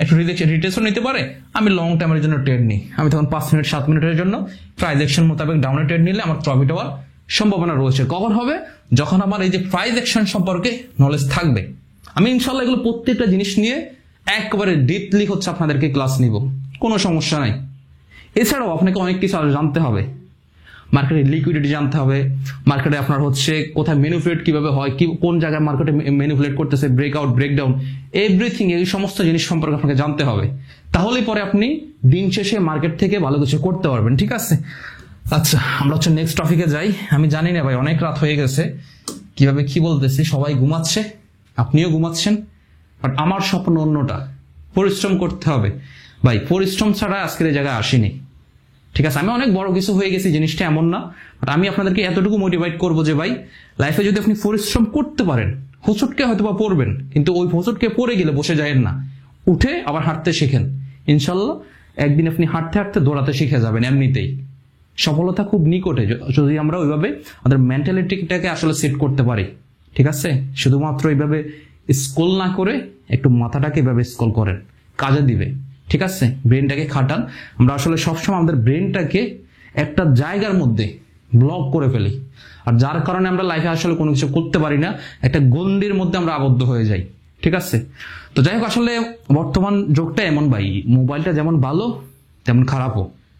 একটু রিটেস্টও নিতে পারে, আমি লং টাইমের জন্য ট্রেড নিই। আমি তখন 5 মিনিট 7 মিনিটের জন্য প্রাইস অ্যাকশন মোতাবেক ডাউনে ট্রেড নিলে আমার প্রফিট হওয়ার সম্ভাবনা রয়েছে। কখন হবে, যখন আমার এই যে প্রাইস অ্যাকশন সম্পর্কে নলেজ থাকবে। আমি ইনশাল্লাহ এগুলো প্রত্যেকটা জিনিস নিয়ে একবারে ডিপলি হচ্ছে আপনাদেরকে ক্লাস নিব, কোনো সমস্যা নাই। এছাড়াও আপনাকে অনেক কিছু আরো জানতে হবে, মার্কেটে লিকুইডিটি জানতে হবে, মার্কেটে আপনার হচ্ছে কোথায় ম্যানিপুলেট কিভাবে হয়, কি কোন জায়গায় মার্কেটে ম্যানিপুলেট করতেছে, ব্রেকআউট, ব্রেকডাউন, এভরিথিং, এই সমস্ত জিনিস সম্পর্কে আপনাকে জানতে হবে। তাহলেই পরে আপনি দিন শেষে মার্কেট থেকে ভালো কিছু করতে পারবেন, ঠিক আছে? আচ্ছা, আমরা হচ্ছে নেক্সট টপিকে যাই। আমি জানি না ভাই অনেক রাত হয়ে গেছে, কিভাবে কি বলতেছি, সবাই ঘুমাচ্ছে, আপনিও ঘুমাচ্ছেন, বাট আমার স্বপ্ন অন্যটা, পরিশ্রম করতে হবে ভাই, পরিশ্রম ছাড়া আজকের এই জায়গায় আসিনি, ঠিক আছে? আমি অনেক বড় কিছু হয়ে গেছি, জিনিসটা এমন না, বাট আমি আপনাদেরকে এতটুকু মোটিভেট করবো যে ভাই লাইফে যদি আপনি পরিশ্রম করতে পারেন, হোঁচটকে হয়তো বা পড়বেন, কিন্তু ওই হোঁচটকে পড়ে গেলে বসে যায়েন না, উঠে আবার হাঁটতে শেখেন। ইনশাল্লাহ একদিন আপনি হাঁটতে হাঁটতে দৌড়াতে শিখে যাবেন এমনিতেই। সফলতা খুব নিকটে যদি আমরা ওইভাবে আমাদের মেন্টালিটিটাকে আসলে সেট করতে পারি, ঠিক আছে? শুধুমাত্র এইভাবে স্ক্রল না করে একটু মাথাটাকে এভাবে স্ক্রল করেন, কাজে দিবে, ঠিক আছে? ব্রেনটাকে খাটান। আমরা আসলে সবসময় আমাদের ব্রেনটাকে একটা জায়গার মধ্যে ব্লক করে ফেলি, আর যার কারণে আমরা লাইফে আসলে কোনো কিছু করতে পারি না, একটা গণ্ডির মধ্যে আমরা আবদ্ধ হয়ে যাই, ঠিক আছে? তো যাই হোক, আসলে বর্তমান যুগটা এমন ভাই, মোবাইলটা যেমন ভালো তেমন খারাপও।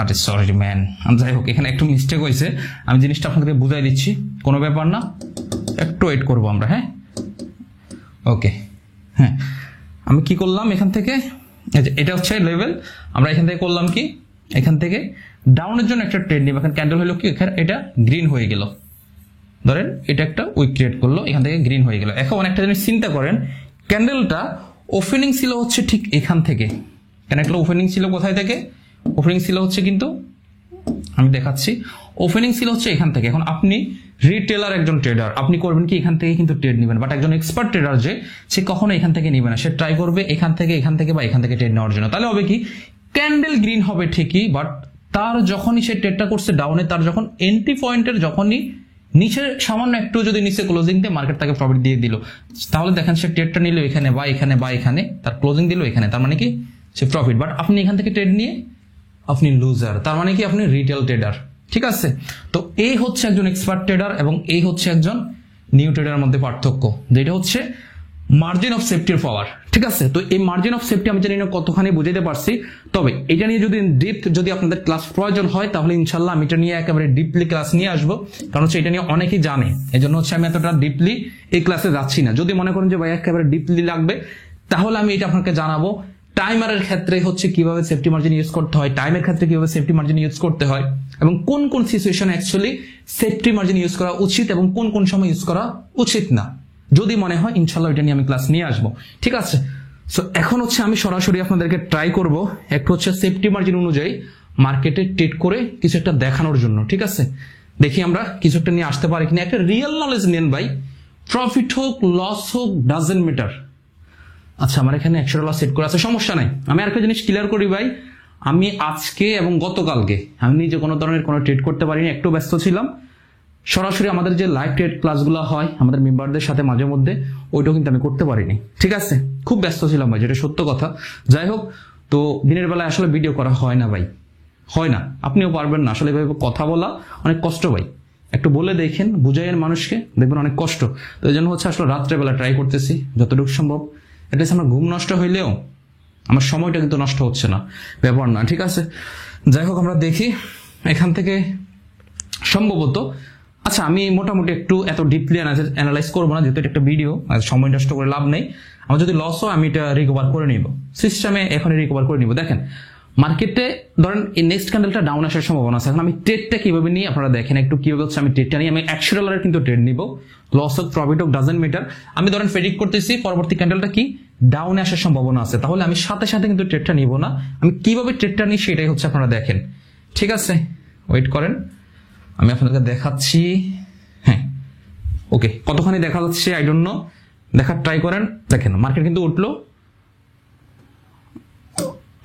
আরে সরি ম্যান, যাই হোক এখানে একটু মিস্টেক হয়েছে, আমি জিনিসটা আপনাদেরকে বুঝাই দিচ্ছি, কোনো ব্যাপার না, একটু ওয়েট করবো আমরা। হ্যাঁ ওকে, হ্যাঁ আমি কি করলাম এখান থেকে, এটা হচ্ছে লেভেল, আমরা এখান থেকে করলাম কি, এখান থেকে ডাউনের জন্য একটা ট্রেড নিব। এখন ক্যান্ডেল হলো কি, এটা গ্রিন হয়ে গেল, ধরেন এটা একটা উইক ক্রিয়েট করলো, এখান থেকে গ্রিন হয়ে গেল। এখন একটা জিনিস চিন্তা করেন, ক্যান্ডেলটা ওপেনিং ছিল হচ্ছে ঠিক এখান থেকে, ক্যান্ডেলটা ওপেনিং ছিল কোথায় থেকে, ওপেনিং ছিল হচ্ছে কিন্তু আমি দেখাচ্ছি, ওপেনিং ছিল হচ্ছে এখান থেকে। এখন আপনি রিটেলার একজন ট্রেডার, আপনি করবেন কি এখান থেকে কিন্তু ট্রেড নেবেন, বাট একজন এক্সপার্ট ট্রেডার যে সে কখনো এখান থেকে নেবে না, সে ট্রাই করবে এখান থেকে বা এখান থেকে ট্রেড নেওয়ার জন্য। তাহলে হবে কি, ক্যান্ডেল গ্রিন হবে ঠিকই, বাট তার যখনই সে ট্রেডটা করছে ডাউনে, তার যখন এন্ট্রি পয়েন্টের যখনই নিচে সামান্য একটু যদি নিচে ক্লোজিং দিয়ে মার্কেট তাকে প্রফিট দিয়ে দিল, তাহলে দেখেন সে ট্রেডটা নিল এখানে বা এখানে বা এখানে, তার ক্লোজিং দিল এখানে, তার মানে কি সে প্রফিট। বাট আপনি এখান থেকে ট্রেড নিয়ে আপনি লুজার, তার মানে কি আপনি রিটেল ট্রেডার। ঠিক আছে, তো এই হচ্ছে একজন এক্সপার্ট ট্রেডার এবং এই হচ্ছে একজন নিউ ট্রেডারের মধ্যে পার্থক্য, যেটা হচ্ছে মার্জিন অফ সেফটির পাওয়ার। ঠিক আছে, তো এই মার্জিন অফ সেফটি আমি জানি না কতখানি বুঝাইতে পারছি, তবে এটা নিয়ে যদি ডিপ যদি আপনাদের ক্লাস প্রয়োজন হয় তাহলে ইনশাল্লাহ আমি এটা নিয়ে একেবারে ডিপলি ক্লাস নিয়ে আসবো, কারণ হচ্ছে এটা নিয়ে অনেকেই জানে, এই জন্য হচ্ছে আমি এতটা ডিপলি এই ক্লাসে যাচ্ছি না। যদি মনে করেন যে ভাই একেবারে ডিপলি লাগবে তাহলে আমি এটা আপনাকে জানাবো, টাইমারের ক্ষেত্রে হচ্ছে কিভাবে সেফটি মার্জিন ইউজ করতে হয়, টাইমের ক্ষেত্রে কিভাবে সেফটি মার্জিন ইউজ করতে হয়, এবং কোন কোন সিচুয়েশনে অ্যাকচুয়ালি সেফটি মার্জিন ইউজ করা উচিত এবং কোন কোন সময় ইউজ করা উচিত না, যদি মনে হয় ইনশাল্লাহ এটা নিয়ে আমি ক্লাস নিয়ে আসবো। ঠিক আছে, সো এখন হচ্ছে আমি সরাসরি আপনাদেরকে ট্রাই করব একটু হচ্ছে সেফটি মার্জিন অনুযায়ী মার্কেটে ট্রেড করে কিছু একটা দেখানোর জন্য। ঠিক আছে, দেখি আমরা কিছু একটা নিয়ে আসতে পারি কিনা, একটা রিয়েল নলেজ নেন ভাই, প্রফিট হোক লস হোক ডাজেন্ট ম্যাটার। আচ্ছা আমার এখানে $100 সেট করা আছে, সমস্যা নাই। আমি আরেকটা জিনিস ক্লিয়ার করি ভাই, আমি আজকে এবং গতকালকে আমি নিজে কোনো ধরনের কোনো ট্রেড করতে পারিনি, একটু ব্যস্ত ছিলাম। সরাসরি আমাদের যে লাইভ ট্রেড ক্লাসগুলো হয় আমাদের মেম্বারদের সাথে মাঝে মধ্যে, ওইটাও কিন্তু আমি করতে পারিনি। ঠিক আছে, খুব ব্যস্ত ছিলাম ভাই, যেটা সত্য কথা। যাই হোক, তো দিনের বেলায় আসলে ভিডিও করা হয় না ভাই, হয় না, আপনিও পারবেন না আসলে, এভাবে কথা বলা অনেক কষ্ট ভাই, একটু বলে দেখেন, বুঝাইয়েন মানুষকে, দেখবেন অনেক কষ্ট। তো এই জন্য হচ্ছে আসলে রাত্রেবেলা ট্রাই করতেছি যতটুকু সম্ভব, এটলিস্ট আমার ঘুম নষ্ট হইলেও আমার সময়টা কিন্তু নষ্ট হচ্ছে না, ব্যাপার না। ঠিক আছে, যাই হোক আমরা দেখি এখান থেকে সম্ভবত, আচ্ছা আমি মোটামুটি একটু এত ডিপলি অ্যানালাইজ করবো না, যেহেতু এটা একটা ভিডিও, সময় নষ্ট করে লাভ নেই। আমার যদি লস হয় আমি এটা রিকভার করে নিব, সিস্টেমে এখনই রিকভার করে নিব। দেখেন মার্কেটে ধরেন এই নেক্সট ক্যান্ডেলটা ডাউন আসার সম্ভাবনা আছে, এখন আমি ট্রেডটা কিভাবে নিই আপনারা দেখেন একটু, কিভাবে হচ্ছে আমি ট্রেডটা নিই। আমি $100 কিন্তু ট্রেড নিব, লস হোক প্রফিট হোক ডাজেন্ট ম্যাটার। আমি ধরেন প্রেডিক্ট করতেছি পরবর্তী ক্যান্ডেলটা কি ডাউনে আসার সম্ভাবনা আছে, তাহলে আমি সাথে সাথে কিন্তু ট্রেডটা নিব না, আমি কিভাবে ট্রেডটা নিই সেটাই হচ্ছে আপনারা দেখেন। ঠিক আছে, ওয়েট করেন, আমি আপনাদেরকে দেখাচ্ছি। হ্যাঁ ওকে, কতখানি দেখা যাচ্ছে আই ডোন্ট নো, দেখার ট্রাই করেন। দেখেন মার্কেট কিন্তু উঠলো,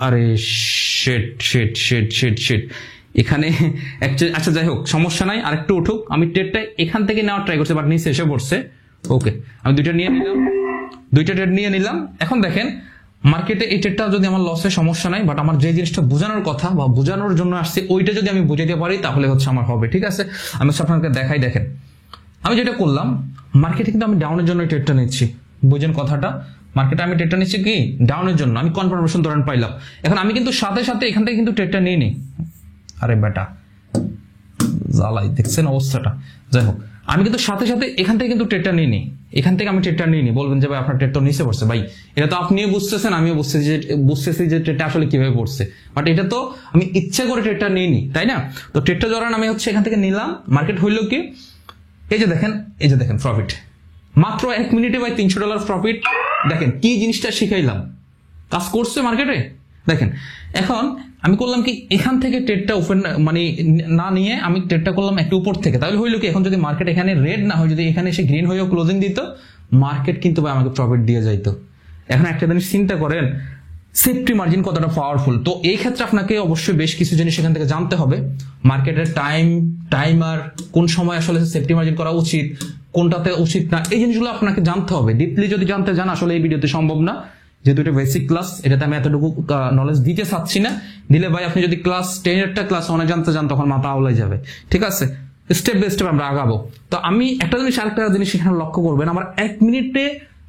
আরে শেট শেট শেট শেট শেট এখানে আচ্ছা যাই হোক সমস্যা নাই, আরেকটু উঠুক। আমি ট্রেডটা এখান থেকে নেওয়ার ট্রাই করছি, বাট নিচে এসে পড়ছে। ওকে, আমি দুইটা ট্রেড নিয়ে নিলাম। এখন দেখেন মার্কেটে এই ট্রেডটা যদি আমার লসে সমস্যা নাই, বাট আমার যে জিনিসটা বোঝানোর কথা বা বোঝানোর জন্য আসছে ওইটা যদি আমি বুঝাইতে পারি তাহলে হচ্ছে আমার হবে। ঠিক আছে, আমি আপনাকে দেখাই, দেখেন আমি যেটা করলাম, মার্কেটে কিন্তু আমি ডাউনের জন্য ট্রেডটা নিচ্ছি, বুঝেন কথাটা, মার্কেটে আমি ট্রেডটা নিচ্ছি কি ডাউনের জন্য, আমি কনফার্মেশন ধরেন পাইলাম। এখন আমি কিন্তু সাথে সাথে এখান থেকে কিন্তু ট্রেডটা নিয়ে নিই, আরে বেটা জ্বালাই, দেখছেন অবস্থাটা। যাই হোক, আমি কিন্তু সাথে সাথে এখান থেকে কিন্তু ট্রেডটা নিয়ে নিই, এখান থেকে আমি ট্রেডটা নিয়ে নিই। বলবেন যে ভাই আপনার ট্রেড তো নিচে পড়ছে, ভাই এটা তো আপনিও বুঝতেছেন আমিও বুঝতেছি যে ট্রেডটা আসলে কিভাবে পড়ছে, বাট এটা তো আমি ইচ্ছা করে ট্রেডটা নিয়ে নিই, তাই না? তো ট্রেডটা ধরেন আমি হচ্ছে এখান থেকে নিলাম, মার্কেট হইলো কি এই যে দেখেন প্রফিট মাত্র 1 মিনিটে ভাই $300 প্রফিট। দেখেন কি জিনিসটা শিখাইলাম, কাজ করছে মার্কেটে। দেখেন এখন আমি করলাম কি, এখান থেকে ট্রেডটা ওপেন মানে না নিয়ে আমি ট্রেডটা করলাম একটু উপর থেকে, তাহলে হইলো কি এখন যদি মার্কেট এখানে রেড না হয়, যদি এখানে এসে গ্রিন হয়েও ক্লোজিং দিত, মার্কেট কিন্তু ভাই আমাকে প্রফিট দিয়ে যাইতো। এখন একটা জিনিস চিন্তা করেন সেফটি মার্জিন কতটা পাওয়ারফুল। তো এই ক্ষেত্রে আপনাকে অবশ্যই বেশ কিছু জিনিস এখান থেকে জানতে হবে, মার্কেটের টাইমার, কোন সময় আসলে সেফটি মার্জিন করা উচিত, কোনটাতে উচিত না, এই জিনিসগুলো আপনাকে জানতে হবে। ডিপলি যদি জানতে যান আসলে এই ভিডিওতে সম্ভব না, যেহেতু এটা বেসিক ক্লাস, এটাতে আমি এতটুকু নলেজ দিতে চাচ্ছি না। দিলে ভাই আপনি যদি ক্লাস 10-এরটা ক্লাস অনেক জানতে চান তখন মাথা আওলাই যাবে। ঠিক আছে, স্টেপ বাই স্টেপ আমরা আগাবো। তো আমি আরেকটা জিনিস এখানে লক্ষ্য করবেন, আমার 1 মিনিটে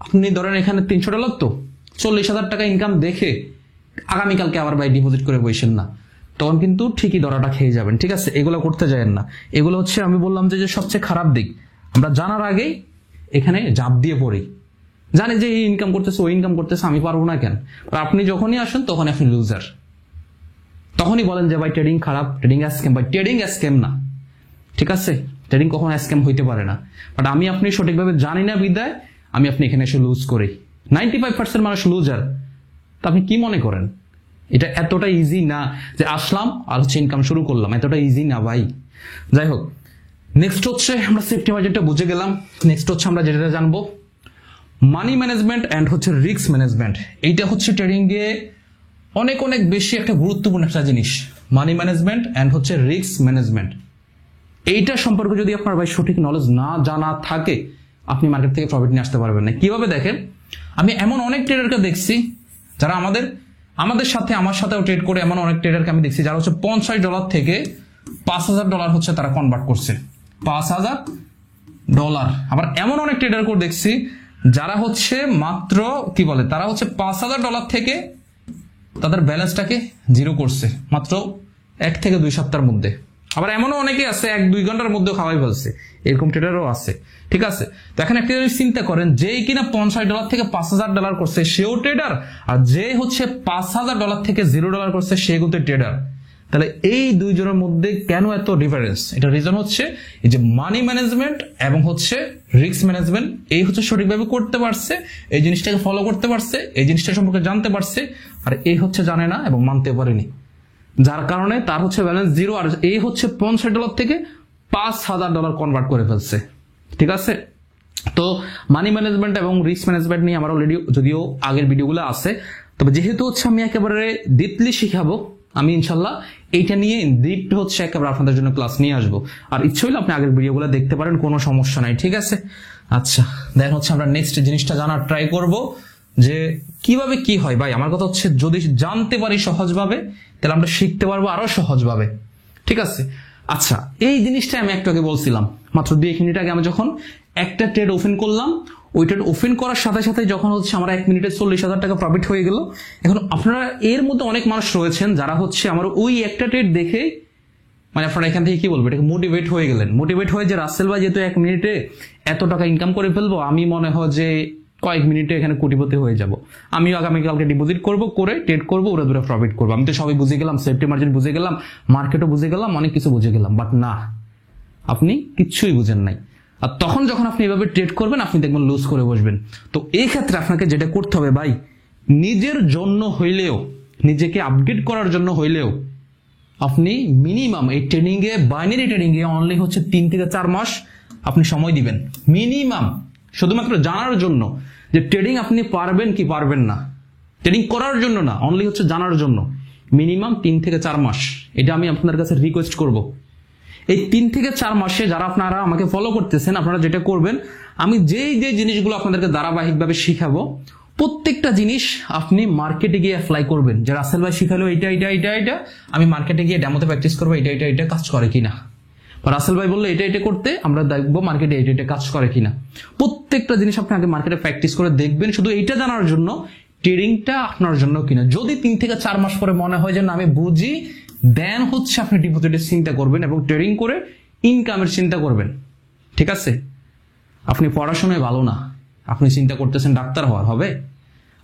আপনি ধরেন এখানে $300 তো $40,000 ইনকাম দেখে আগামীকালকে আবার ভাই ডিপোজিট করে বসেন না, তখন কিন্তু ঠিকই ধরাটা খেয়ে যাবেন। ঠিক আছে, এগুলো করতে যাবেন না। এগুলো হচ্ছে আমি বললাম যে সবচেয়ে খারাপ দিক। আমরা জানার আগেই এখানে ঝাঁপ দিয়ে পড়ি, জানি যে এই ইনকাম করতেছে, ওই ইনকাম করতেছে, আমি পারবো না কেন। আপনি যখনই আসেন তখন আপনি লুজার, তখনই বলেন যে ভাই ট্রেডিং খারাপ, ট্রেডিং স্ক্যাম। ভাই ট্রেডিং স্ক্যাম না, ঠিক আছে, ট্রেডিং কখনো স্ক্যাম হইতে পারে না। বাট আমি আপনি সঠিকভাবে জানি না বিদায় আমি আপনি এখানে এসে লুজ করি। 95% মানুষ লুজার। তা আপনি কি মনে করেন এটা এতটা ইজি না যে আসলাম আর হচ্ছে ইনকাম শুরু করলাম? এতটা ইজি না ভাই। যাই হোক, নেক্সট হচ্ছে আমরা সেফটি মার্জিনটা বুঝে গেলাম। নেক্সট হচ্ছে আমরা যেটা জানবো মানি ম্যানেজমেন্ট অ্যান্ড হচ্ছে রিস্ক ম্যানেজমেন্ট। এইটা হচ্ছে ট্রেডিং এ অনেক অনেক বেশি একটা গুরুত্বপূর্ণ একটা জিনিস, মানি ম্যানেজমেন্ট অ্যান্ড হচ্ছে রিস্ক ম্যানেজমেন্ট। এইটা সম্পর্কে যদি আপনার ভাই সঠিক নলেজ না জানা থাকে, আপনি মার্কেট থেকে প্রফিট নিয়ে আসতে পারবেন না। কিভাবে দেখেন, আমি এমন অনেক ট্রেডারকে দেখছি যারা আমাদের সাথে, আমার সাথেও ট্রেড করে, এমন অনেক ট্রেডারকে আমি দেখছি যারা হচ্ছে $50 থেকে $5,000 হচ্ছে তারা কনভার্ট করছে। $5,000। আবার এমন অনেক ট্রেডারকে দেখছি যারা হচ্ছে মাত্র তারা হচ্ছে $5,000 থেকে তাদের ব্যালেন্সটাকে জিরো করছে মাত্র 1 থেকে 2 সপ্তাহের মধ্যে। আবার এমনও অনেকে আছে 1-2 ঘন্টার মধ্যে খাওয়াই ফেলছে, এরকম ট্রেডারও আছে। ঠিক আছে, তো এখন একটা জিনিস চিন্তা করেন, যেই কিনা $50 থেকে $5,000 করছে সেও ট্রেডার, আর যে হচ্ছে $5,000 থেকে $0 করছে সে কিন্তু ট্রেডার। তাহলে এই দুইজনের মধ্যে কেন এত ডিফারেন্স? এটা রিজন হচ্ছে এই যে মানি ম্যানেজমেন্ট এবং হচ্ছে রিস্ক ম্যানেজমেন্ট, এই হচ্ছে সঠিকভাবে করতে পারছে, এই জিনিসটাকে ফলো করতে পারছে, এই জিনিসটা সম্পর্কে জানতে পারছে, আর এই হচ্ছে জানে না এবং মানতে পারেনি, যার কারণে তার হচ্ছে ব্যালেন্স জিরো, আর এই হচ্ছে $50 থেকে $5,000 কনভার্ট করে ফেলছে। ঠিক আছে, তো মানি ম্যানেজমেন্ট এবং রিস্ক ম্যানেজমেন্ট নিয়ে আমার অলরেডি যদিও আগের ভিডিওগুলো আছে, তবে যেহেতু হচ্ছে আমি একেবারে ডিপলি শিখাবো, আমি ইনশাল্লাহ এইটা নিয়ে ডিপ হচ্ছে একেবারে আপনাদের জন্য ক্লাস নিয়ে আসবো। আর ইচ্ছে হলে আপনি আগের ভিডিওগুলো দেখতে পারেন, কোনো সমস্যা নাই। ঠিক আছে, আচ্ছা দেন হচ্ছে আমরা নেক্সট জিনিসটা জানার ট্রাই করব যে কিভাবে কি হয়। ভাই আমার কথা হচ্ছে যদি জানতে পারি সহজভাবে তাহলে আমরা শিখতে পারবো আরো সহজভাবে। ঠিক আছে, আচ্ছা এই জিনিসটা আমি একটু আগে বলছিলাম, মাত্র 2 মিনিট আগে আমি যখন একটা ট্রেড ওপেন করলাম, ওই ট্রেড ওপেন করার সাথে সাথে যখন হচ্ছে আমার 1 মিনিটে $40,000 প্রফিট হয়ে গেল। এখন আপনারা এর মধ্যে অনেক মানুষ রয়েছেন যারা হচ্ছে আমার ওই একটা ট্রেড দেখে মানে আপনারা এখান থেকে কি বলবো, এটাকে মোটিভেট হয়ে গেলেন, মোটিভেট হয়ে যে রাসেল ভাই যেহেতু 1 মিনিটে এত টাকা ইনকাম করে ফেলবো, আমি মনে হয় যে কয়েক মিনিটে এখানে কোটিপতি হয়ে যাব, আমিও আগামীকালকে ডিপোজিট করবো, করে ট্রেড করবো, ওরা দূরে প্রফিট করবো। আমি তো সবাই বুঝে গেলাম, সেফটি মার্জিন বুঝে গেলাম, মার্কেটও বুঝে গেলাম, অনেক কিছু বুঝে গেলাম। বাট না, আপনি কিচ্ছুই বুঝেন নাই। আর তখন যখন আপনি এভাবে ট্রেড করবেন আপনি দেখবেন লুজ করে বসবেন। তো এই ক্ষেত্রে আপনাকে যেটা করতে হবে ভাই, নিজের জন্য হইলেও, নিজেকে আপডেট করার জন্য হইলেও আপনি মিনিমাম এই trading A, binary trading A only হচ্ছে 3 থেকে 4 মাস আপনি সময় দিবেন মিনিমাম, শুধুমাত্র জানার জন্য যে ট্রেডিং আপনি পারবেন কি পারবেন না, ট্রেডিং করার জন্য না, অনলি হচ্ছে জানার জন্য মিনিমাম 3 থেকে 4 মাস। এটা আমি আপনাদের কাছে রিকোয়েস্ট করব। এই 3 থেকে 4 মাসে যারা আপনারা আমাকে ফলো করতেছেন, আপনারা যেটা করবেন, আমি যেই জিনিসগুলো আপনাদেরকে ধারাবাহিকভাবে শিখাবো, প্রত্যেকটা জিনিস আপনি মার্কেটে গিয়ে অ্যাপ্লাই করবেন। যে রাসেল ভাই শিখালো এটা, আমি মার্কেটে গিয়ে ডেমোতে প্র্যাকটিস করবো এটা কাজ করে কিনা, বা রাসেল ভাই বললো এটা করতে, আমরা দেখবো মার্কেটে এটা কাজ করে কিনা। প্রত্যেকটা জিনিস আপনি আগে মার্কেটে প্র্যাকটিস করে দেখবেন, শুধু এইটা জানার জন্য ট্রেডিংটা আপনার জন্য কিনা। যদি 3 থেকে 4 মাস পরে মনে হয় যে না আমি বুঝি, দেন হচ্ছে আপনি ডিপোজিটের চিন্তা করবেন এবং ট্রেডিং করে ইনকামের চিন্তা করবেন। ঠিক আছে, আপনি পড়াশোনায় ভালো না, আপনি চিন্তা করতেছেন ডাক্তার হওয়ার, হবে?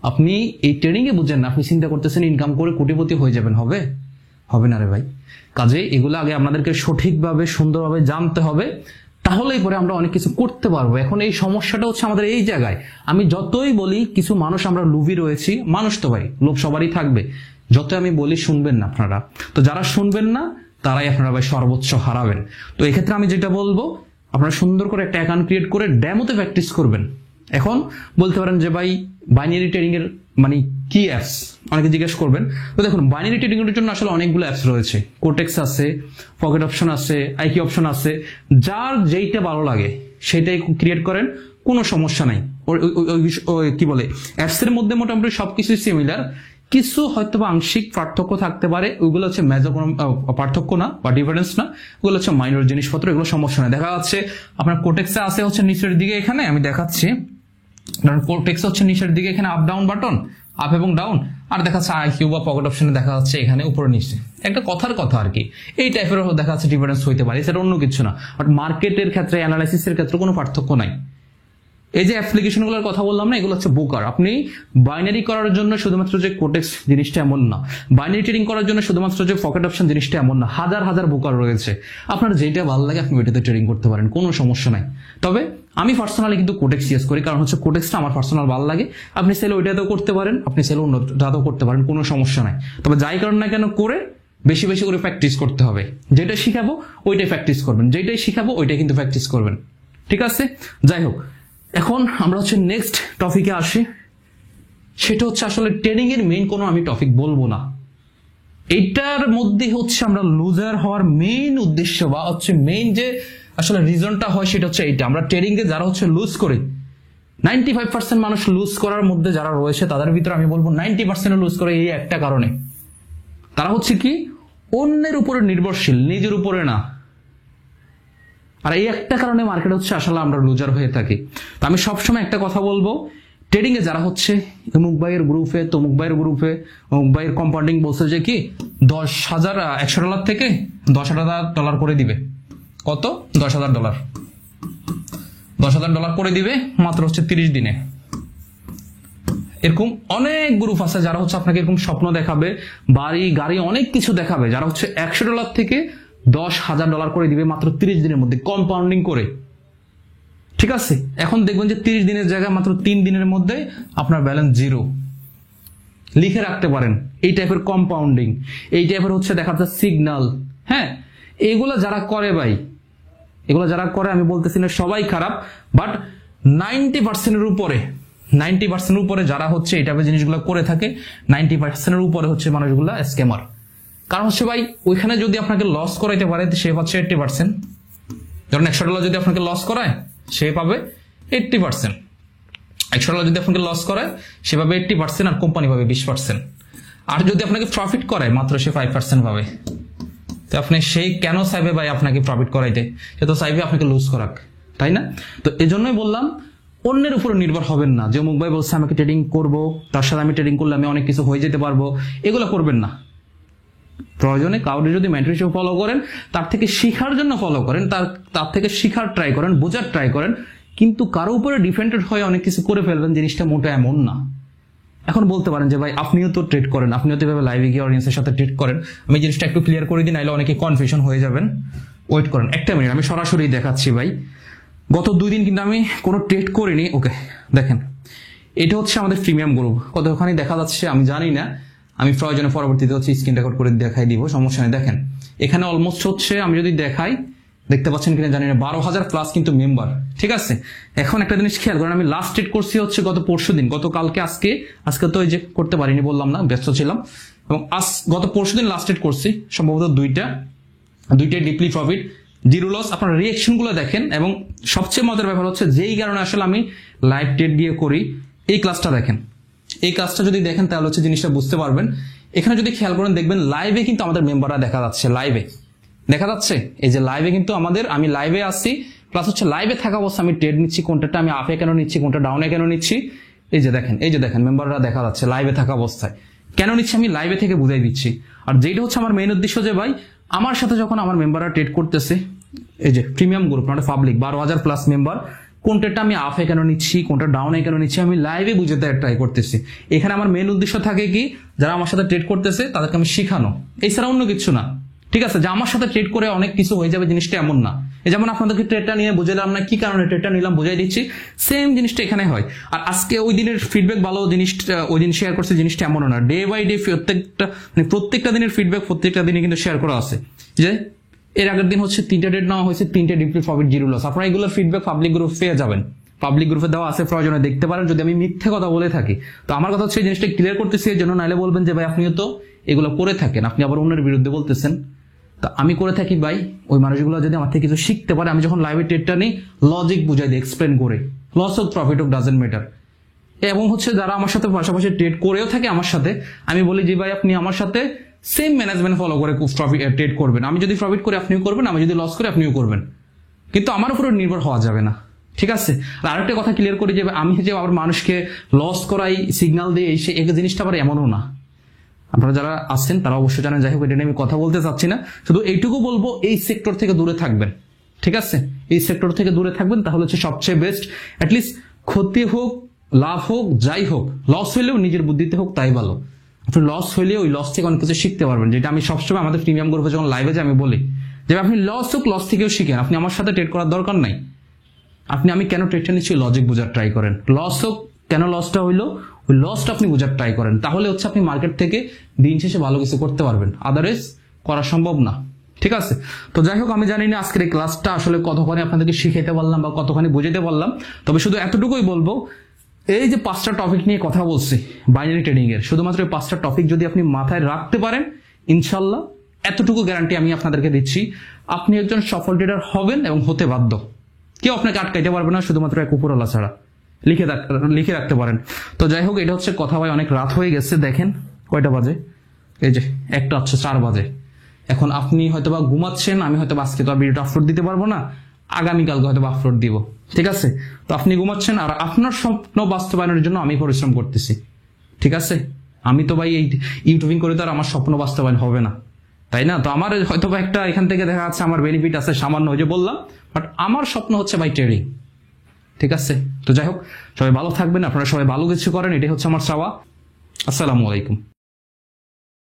আপনি এই ট্রেডিং এ বুঝেন না, আপনি চিন্তা করতেছেন ইনকাম করে কোটিপতি হয়ে যাবেন, হবে? হবে না রে ভাই। কাজে এগুলো আগে আপনাদেরকে সঠিকভাবে সুন্দরভাবে জানতে হবে, তাহলেই পরে আমরা অনেক কিছু করতে পারবো। এখন এই সমস্যাটা হচ্ছে আমাদের এই জায়গায়, আমি যতই বলি কিছু মানুষ আমরা লুভি রয়েছি, মানুষ তো ভাই লোভ সবারই থাকবে, যত আমি বলি শুনবেন না আপনারা, তো যারা শুনবেন না তারাই আপনারা ভাই সর্বোচ্চ হারাবেন। তো এক্ষেত্রে আমি যেটা বলবো, আপনারা সুন্দর করে একটা অ্যাকাউন্ট ক্রিয়েট করে ডেমোতে প্র্যাকটিস করবেন। এখন বলতে পারেন যে ভাই বাইনারি ট্রেডিং এর মানে কি অ্যাপস, অনেকে জিজ্ঞেস করবেন। তো দেখুন বাইনারি ট্রেডিং এর জন্য আসলে অনেকগুলো অ্যাপস রয়েছে, কোটেক্স আছে, পকেট অপশন আছে, আইকি অপশন আছে, যার যেইটা ভালো লাগে সেটাই ক্রিয়েট করেন, কোনো সমস্যা নাই। কি বলে অ্যাপস এর মধ্যে মোটামুটি সবকিছু সিমিলার, কিছু হয়তো বা আংশিক পার্থক্য থাকতে পারে, ওইগুলো হচ্ছে মেজর কোনো পার্থক্য না বা ডিফারেন্স না, ওগুলো হচ্ছে মাইনর জিনিসপত্র, এগুলো সমস্যা না। দেখা যাচ্ছে আপনার কোটেক্সে আছে হচ্ছে নিচের দিকে, এখানে আমি দেখাচ্ছি, কোটেক্স হচ্ছে নিচের দিকে, এখানে আপ ডাউন বাটন, আপ এবং ডাউন, আর দেখা যাচ্ছে আইকিউ বা পকেট অপশনে দেখা যাচ্ছে এখানে উপরে নিচে, একটা কথার কথা আর কি, এই টাইপের দেখা যাচ্ছে ডিফারেন্স হইতে পারে, সেটা অন্য কিছু না। বাট মার্কেটের ক্ষেত্রে, অ্যানালাইসিসের ক্ষেত্রে কোনো পার্থক্য নাই। এই যে অ্যাপ্লিকেশনগুলোর কথা বললাম না, এগুলো হচ্ছে ব্রোকার। আপনি বাইনারি করার জন্য শুধুমাত্র যে কোটেক্স জিনিসটা এমন না, বাইনারি ট্রেডিং করার জন্য শুধুমাত্র যে পকেট অপশন জিনিসটা এমন না, হাজার হাজার ব্রোকার রয়েছে। আপনার যেটা ভালো লাগে আপনি ওইটাতে ট্রেডিং করতে পারেন, কোনো সমস্যা নাই। তবে আমি পার্সোনালি কিন্তু কোটেক্স ইউজ করি, কারণ হচ্ছে কোটেক্সটা আমার পার্সোনাল ভালো লাগে। আপনি সেল ওইটাতেও করতে পারেন, আপনি সেল অন্যটাতেও করতে পারেন, কোনো সমস্যা নাই। তবে যাই কারণ না কেন করে বেশি বেশি করে প্র্যাকটিস করতে হবে। যেটা শিখাবো ওইটাই প্র্যাকটিস করবেন, যেটাই শিখাবো ওইটাই কিন্তু প্র্যাকটিস করবেন, ঠিক আছে? যাই হোক, এখন আমরা হচ্ছে নেক্সট টপিকে আসি। সেটা হচ্ছে আসলে ট্রেডিং এর মেইন কোনো আমি টপিক বলবো না। এইটার মধ্যে হচ্ছে আমরা লুজার হওয়ার মেইন উদ্দেশ্য বা হচ্ছে মেইন যে আসলে রিজনটা হয় সেটা হচ্ছে এইটা। আমরা ট্রেডিং এ যারা হচ্ছে লুজ করি, 95% মানুষ লুজ করার মধ্যে যারা রয়েছে তাদের ভিতরে আমি বলবো 90% লুজ করে এই একটা কারণে। তারা হচ্ছে কি অন্যের উপরে নির্ভরশীল, নিজের উপরে না। আর এই একটা কারণে মার্কেট হচ্ছে আসলে আমরা লুজার হয়ে থাকি। তো আমি সবসময় একটা কথা বলবো, ট্রেডিং এ যারা হচ্ছে অমুক ভাইয়ের গ্রুপে, তমুক ভাইয়ের গ্রুপে, অমুক ভাইয়ের কম্পাউন্ডিং বলছে যে কি $1,000 থেকে $10,000 করে দিবে। কত? $10,000 $10,000 করে দিবে মাত্র হচ্ছে 30 দিনে। এরকম অনেক গ্রুপ আছে যারা হচ্ছে আপনাকে এরকম স্বপ্ন দেখাবে, বাড়ি গাড়ি অনেক কিছু দেখাবে, যারা হচ্ছে $100 থেকে $10,000 করে দিবে মাত্র 30 দিনের মধ্যে কম্পাউন্ডিং করে, ঠিক আছে? এখন দেখবেন যে 30 দিনের জায়গায় মাত্র 3 দিনের মধ্যে আপনার ব্যালেন্স জিরো। লিখে রাখতে পারেন এই টাইপের কম্পাউন্ডিং, এই টাইপের হচ্ছে দেখা যাচ্ছে সিগন্যাল। হ্যাঁ, এগুলো যারা করে ভাই, এগুলো যারা করে আমি বলতেছি না সবাই খারাপ, বাট 90%-এর উপরে যারা হচ্ছে এই টাইপের জিনিসগুলো করে থাকে, 90%-এর উপরে হচ্ছে মানুষগুলা স্ক্যামার। কারণ হচ্ছে ভাই ওইখানে যদি আপনাকে লস করাইতে পারে সে হচ্ছে 80%। ধরুন $100 যদি আপনাকে লস করায় সে পাবে 80%। $100 যদি আপনাকে লস করায় সে পাবে 80% আর কোম্পানি পাবে 20%। আর যদি আপনাকে প্রফিট করায় মাত্র সে 5% পাবে। তো আপনি সেই কেন চাইবে ভাই আপনাকে প্রফিট করাইতে? সে তো চাইবে আপনাকে লুজ করাক, তাই না? তো এই জন্যই বললাম অন্যের উপর নির্ভর হবেন না। যে অমুক ভাই বলছে আমাকে ট্রেডিং করবো, তার সাথে আমি ট্রেডিং করলে আমি অনেক কিছু হয়ে যেতে পারবো, এগুলো করবেন না। প্রয়োজনে কাউকে যদি মেন্টরশিপ ফলো করেন, তার থেকে শিখার জন্য ফলো করেন, তার থেকে শিখার ট্রাই করেন, বোঝার ট্রাই করেন, কিন্তু কারো উপরে ডিপেন্ডেন্ট হয়ে অনেক কিছু করে ফেলবেন, জিনিসটা মোটা এমন না। এখন বলতে পারেন যে ভাই আপনিও তো ট্রেড করেন, আপনিও তো এভাবে লাইভে গিয়ে অডিয়েন্সের সাথে ট্রেড করেন, আমি জিনিসটা একটু ক্লিয়ার করে দিই, নাইলে অনেকে কনফিউশন হয়ে যাবেন। ওয়েট করেন একটা মিনিট, আমি সরাসরি দেখাচ্ছি ভাই। গত 2 দিন কিন্তু আমি কোনো ট্রেড করিনি। ওকে, দেখেন এটা হচ্ছে আমাদের প্রিমিয়াম গ্রুপ, কতখানি দেখা যাচ্ছে আমি জানি না, আমি প্রয়োজনে পরবর্তীতে হচ্ছে স্ক্রিন রেকর্ড করে দেখাই দিব, সমস্যা নেই। দেখেন এখানে অলমোস্ট হচ্ছে আমি যদি দেখাই, দেখতে পাচ্ছেন কিনা জানি না, 12,000 প্লাস কিন্তু মেম্বার, ঠিক আছে? এখন একটা জিনিস খেয়াল করেন, আমি লাস্ট ট্রেড করছি হচ্ছে গত পরশুদিন, গতকালকে আজকে তো এই যে করতে পারিনি, বললাম না ব্যস্ত ছিলাম, এবং গত পরশুদিন লাস্ট ট্রেড করছি সম্ভবত দুইটাই ডিপলি প্রফিট, জিরো লস। আপনার রিয়েকশন গুলো দেখেন, এবং সবচেয়ে মজার ব্যাপার হচ্ছে যেই কারণে আসলে আমি লাইভ ট্রেড দিয়ে করি, এই ক্লাসটা দেখেন, এই কাজটা যদি দেখেন তাহলে হচ্ছে জিনিসটা বুঝতে পারবেন। এখানে যদি খেয়াল করেন দেখবেন লাইভে কিন্তু আমাদের মেম্বাররা দেখা যাচ্ছে, লাইভে দেখা যাচ্ছে, এই যে লাইভে কিন্তু আমি লাইভে আসছি, প্লাস হচ্ছে লাইভে থাকা অবস্থা আমি ট্রেড নিচ্ছি, কোনটা আমি আপে কেন নিচ্ছি, কোনটা ডাউনে কেন নিচ্ছি, এই যে দেখেন মেম্বাররা দেখা যাচ্ছে লাইভে থাকা অবস্থায়। কেন নিচ্ছি আমি লাইভে থেকে বুঝাই দিচ্ছি। আর যেটা হচ্ছে আমার মেইন উদ্দেশ্য যে ভাই আমার সাথে যখন আমার মেম্বাররা ট্রেড করতেছে, এই যে premium group not public, 12,000 plus member, কোনটা আমি আপে কেন নিচ্ছি, কোনটা ডাউনে কেন নিচ্ছি, আমি লাইভে বুঝতে ট্রাই করতেছি। এখানে আমার মেইন উদ্দেশ্য থাকে কি, যারা আমার সাথে ট্রেড করতেছে তাদেরকে আমি শিখানো, এছাড়া অন্য কিছু না, ঠিক আছে? যে আমার সাথে ট্রেড করে অনেক কিছু হয়ে যাবে জিনিসটা এমন না। এই যেমন আপনাদেরকে ট্রেডটা নিয়ে বুঝালাম না, কি কারণে ট্রেডটা নিলাম বুঝাই দিচ্ছি, সেম জিনিসটা এখানে হয়। আর আজকে ওই দিনের ফিডব্যাক ভালো, জিনিসটা ওই দিন শেয়ার করছে, জিনিসটা এমন না, ডে বাই ডে প্রত্যেকটা দিনের ফিডব্যাক প্রত্যেকটা দিনে কিন্তু শেয়ার করা আছে। যে এর আগের দিন হচ্ছে 3টা ট্রেড নেওয়া হয়েছে, 3টে ডিপলি প্রফিট, জিরো লস। আপনারা এগুলোর ফিডব্যাক পাবলিক গ্রুপ পেয়ে যাবেন, পাবলিক গ্রুপে দেওয়া আছে, প্রয়োজনে দেখতে পারেন যদি আমি মিথ্যে কথা বলে থাকি। তো আমার কথা হচ্ছে এই জিনিসটা ক্লিয়ার করতেছি এর জন্য, নাইলে বলবেন যে ভাই আপনিও তো এগুলো করে থাকেন, আপনি আবার অন্যের বিরুদ্ধে বলতেছেন। তা আমি করে থাকি ভাই, ওই মানুষগুলো যদি আমার থেকে কিছু শিখতে পারে, আমি যখন লাইভে ট্রেডটা নিই লজিক বুঝাই দিই, এক্সপ্লেন করে, লস হোক প্রফিট হোক ডাজেন্ট ম্যাটার। এবং হচ্ছে যারা আমার সাথে পাশাপাশি ট্রেড করেও থাকে আমার সাথে, আমি বলি যে ভাই আপনি আমার সাথে সেম ম্যানেজমেন্ট ফলো করে ট্রেড করবেন, আমি যদি প্রফিট করে আপনিও করবেন, আমি যদি লস করে আপনিও করবেন, কিন্তু আমার উপরে নির্ভর হওয়া যাবে না। ঠিক আছে। আর আরেকটা কথা ক্লিয়ার করি যে আমি যে আবার মানুষকে লস করাই, সিগন্যাল দিয়ে এই জিনিসটা আবার এমনও না। আপনারা যারা আছেন তারা অবশ্যই জানেন। যাই হোক, এটা নিয়ে আমি কথা বলতে চাচ্ছি না, শুধু এইটুকু বলবো এই সেক্টর থেকে দূরে থাকবেন। ঠিক আছে, এই সেক্টর থেকে দূরে থাকবেন, তাহলে হচ্ছে সবচেয়ে বেস্ট। অ্যাটলিস্ট ক্ষতি হোক, লাভ হোক, যাই হোক, লস হইলেও নিজের বুদ্ধিতে হোক, তাই ভালো। আপনি লস হইলেও ওই লস থেকে অনেক কিছু শিখতে পারবেন, যেটা আমি সবসময় আমাদের প্রিমিয়াম গ্রুপে যখন লাইভে যে আমি বলি যে আপনি লস হোক, লস থেকেও শিখেন। আপনি আমার সাথে ট্রেড করার দরকার নাই। আমি কেন ট্রেডটা নিচ্ছি লজিক বোঝার ট্রাই করেন। লস হোক, কেন লসটা হইলো, ওই লসটা আপনি বোঝার ট্রাই করেন, তাহলে হচ্ছে আপনি মার্কেট থেকে দিন শেষে ভালো কিছু করতে পারবেন, আদারওয়াইজ করা সম্ভব না। ঠিক আছে, তো যাই হোক, আমি জানি না আজকের এই ক্লাসটা আসলে কতখানি আপনাদেরকে শিখাইতে পারলাম বা কতখানি বুঝাইতে পারলাম, তবে শুধু এতটুকুই বলবো, এই যে 5টা টপিক নিয়ে কথা বলছি বাইনারি ট্রেডিং এর, শুধুমাত্র এই 5টা টপিক যদি আপনি মাথায় রাখতে পারেন, ইনশাল্লাহ এতটুকু গ্যারান্টি আমি আপনাদেরকে দিচ্ছি, আপনি একজন সফল ট্রেডার হবেন এবং হতে বাধ্য। কেউ আপনাকে আটকাইতে পারবে না, শুধুমাত্র এক উপরওয়ালা ছাড়া। লিখে রাখতে পারেন। তো যাই হোক, এটা হচ্ছে কথা, ভাই অনেক রাত হয়ে গেছে। দেখেন কয়টা বাজে, এই যে 1:04 বাজে। এখন আপনি হয়তোবা ঘুমাচ্ছেন, আমি হয়তো আজকে তো আর ভিডিওটা আপলোড দিতে পারবো না, আগামীকালকে হয়তো আপলোড দিব। ঠিক আছে, তো আপনি ঘুমাচ্ছেন আর আপনার স্বপ্ন বাস্তবায়নের জন্য আমি পরিশ্রম করতেছি। ঠিক আছে, আমি তো ভাই এই ইউটিউবিং করে তো আর আমার স্বপ্ন বাস্তবায়ন হবে না, তাই না? তো আমার হয়তো বা একটা এখান থেকে দেখা যাচ্ছে আমার বেনিফিট আছে সামান্য, ওই যে বললাম, বাট আমার স্বপ্ন হচ্ছে ভাই ট্রেডিং। ঠিক আছে, তো যাই হোক, সবাই ভালো থাকবেন, আপনারা সবাই ভালো কিছু করেন, এটাই হচ্ছে আমার চাওয়া। আসসালামু আলাইকুম।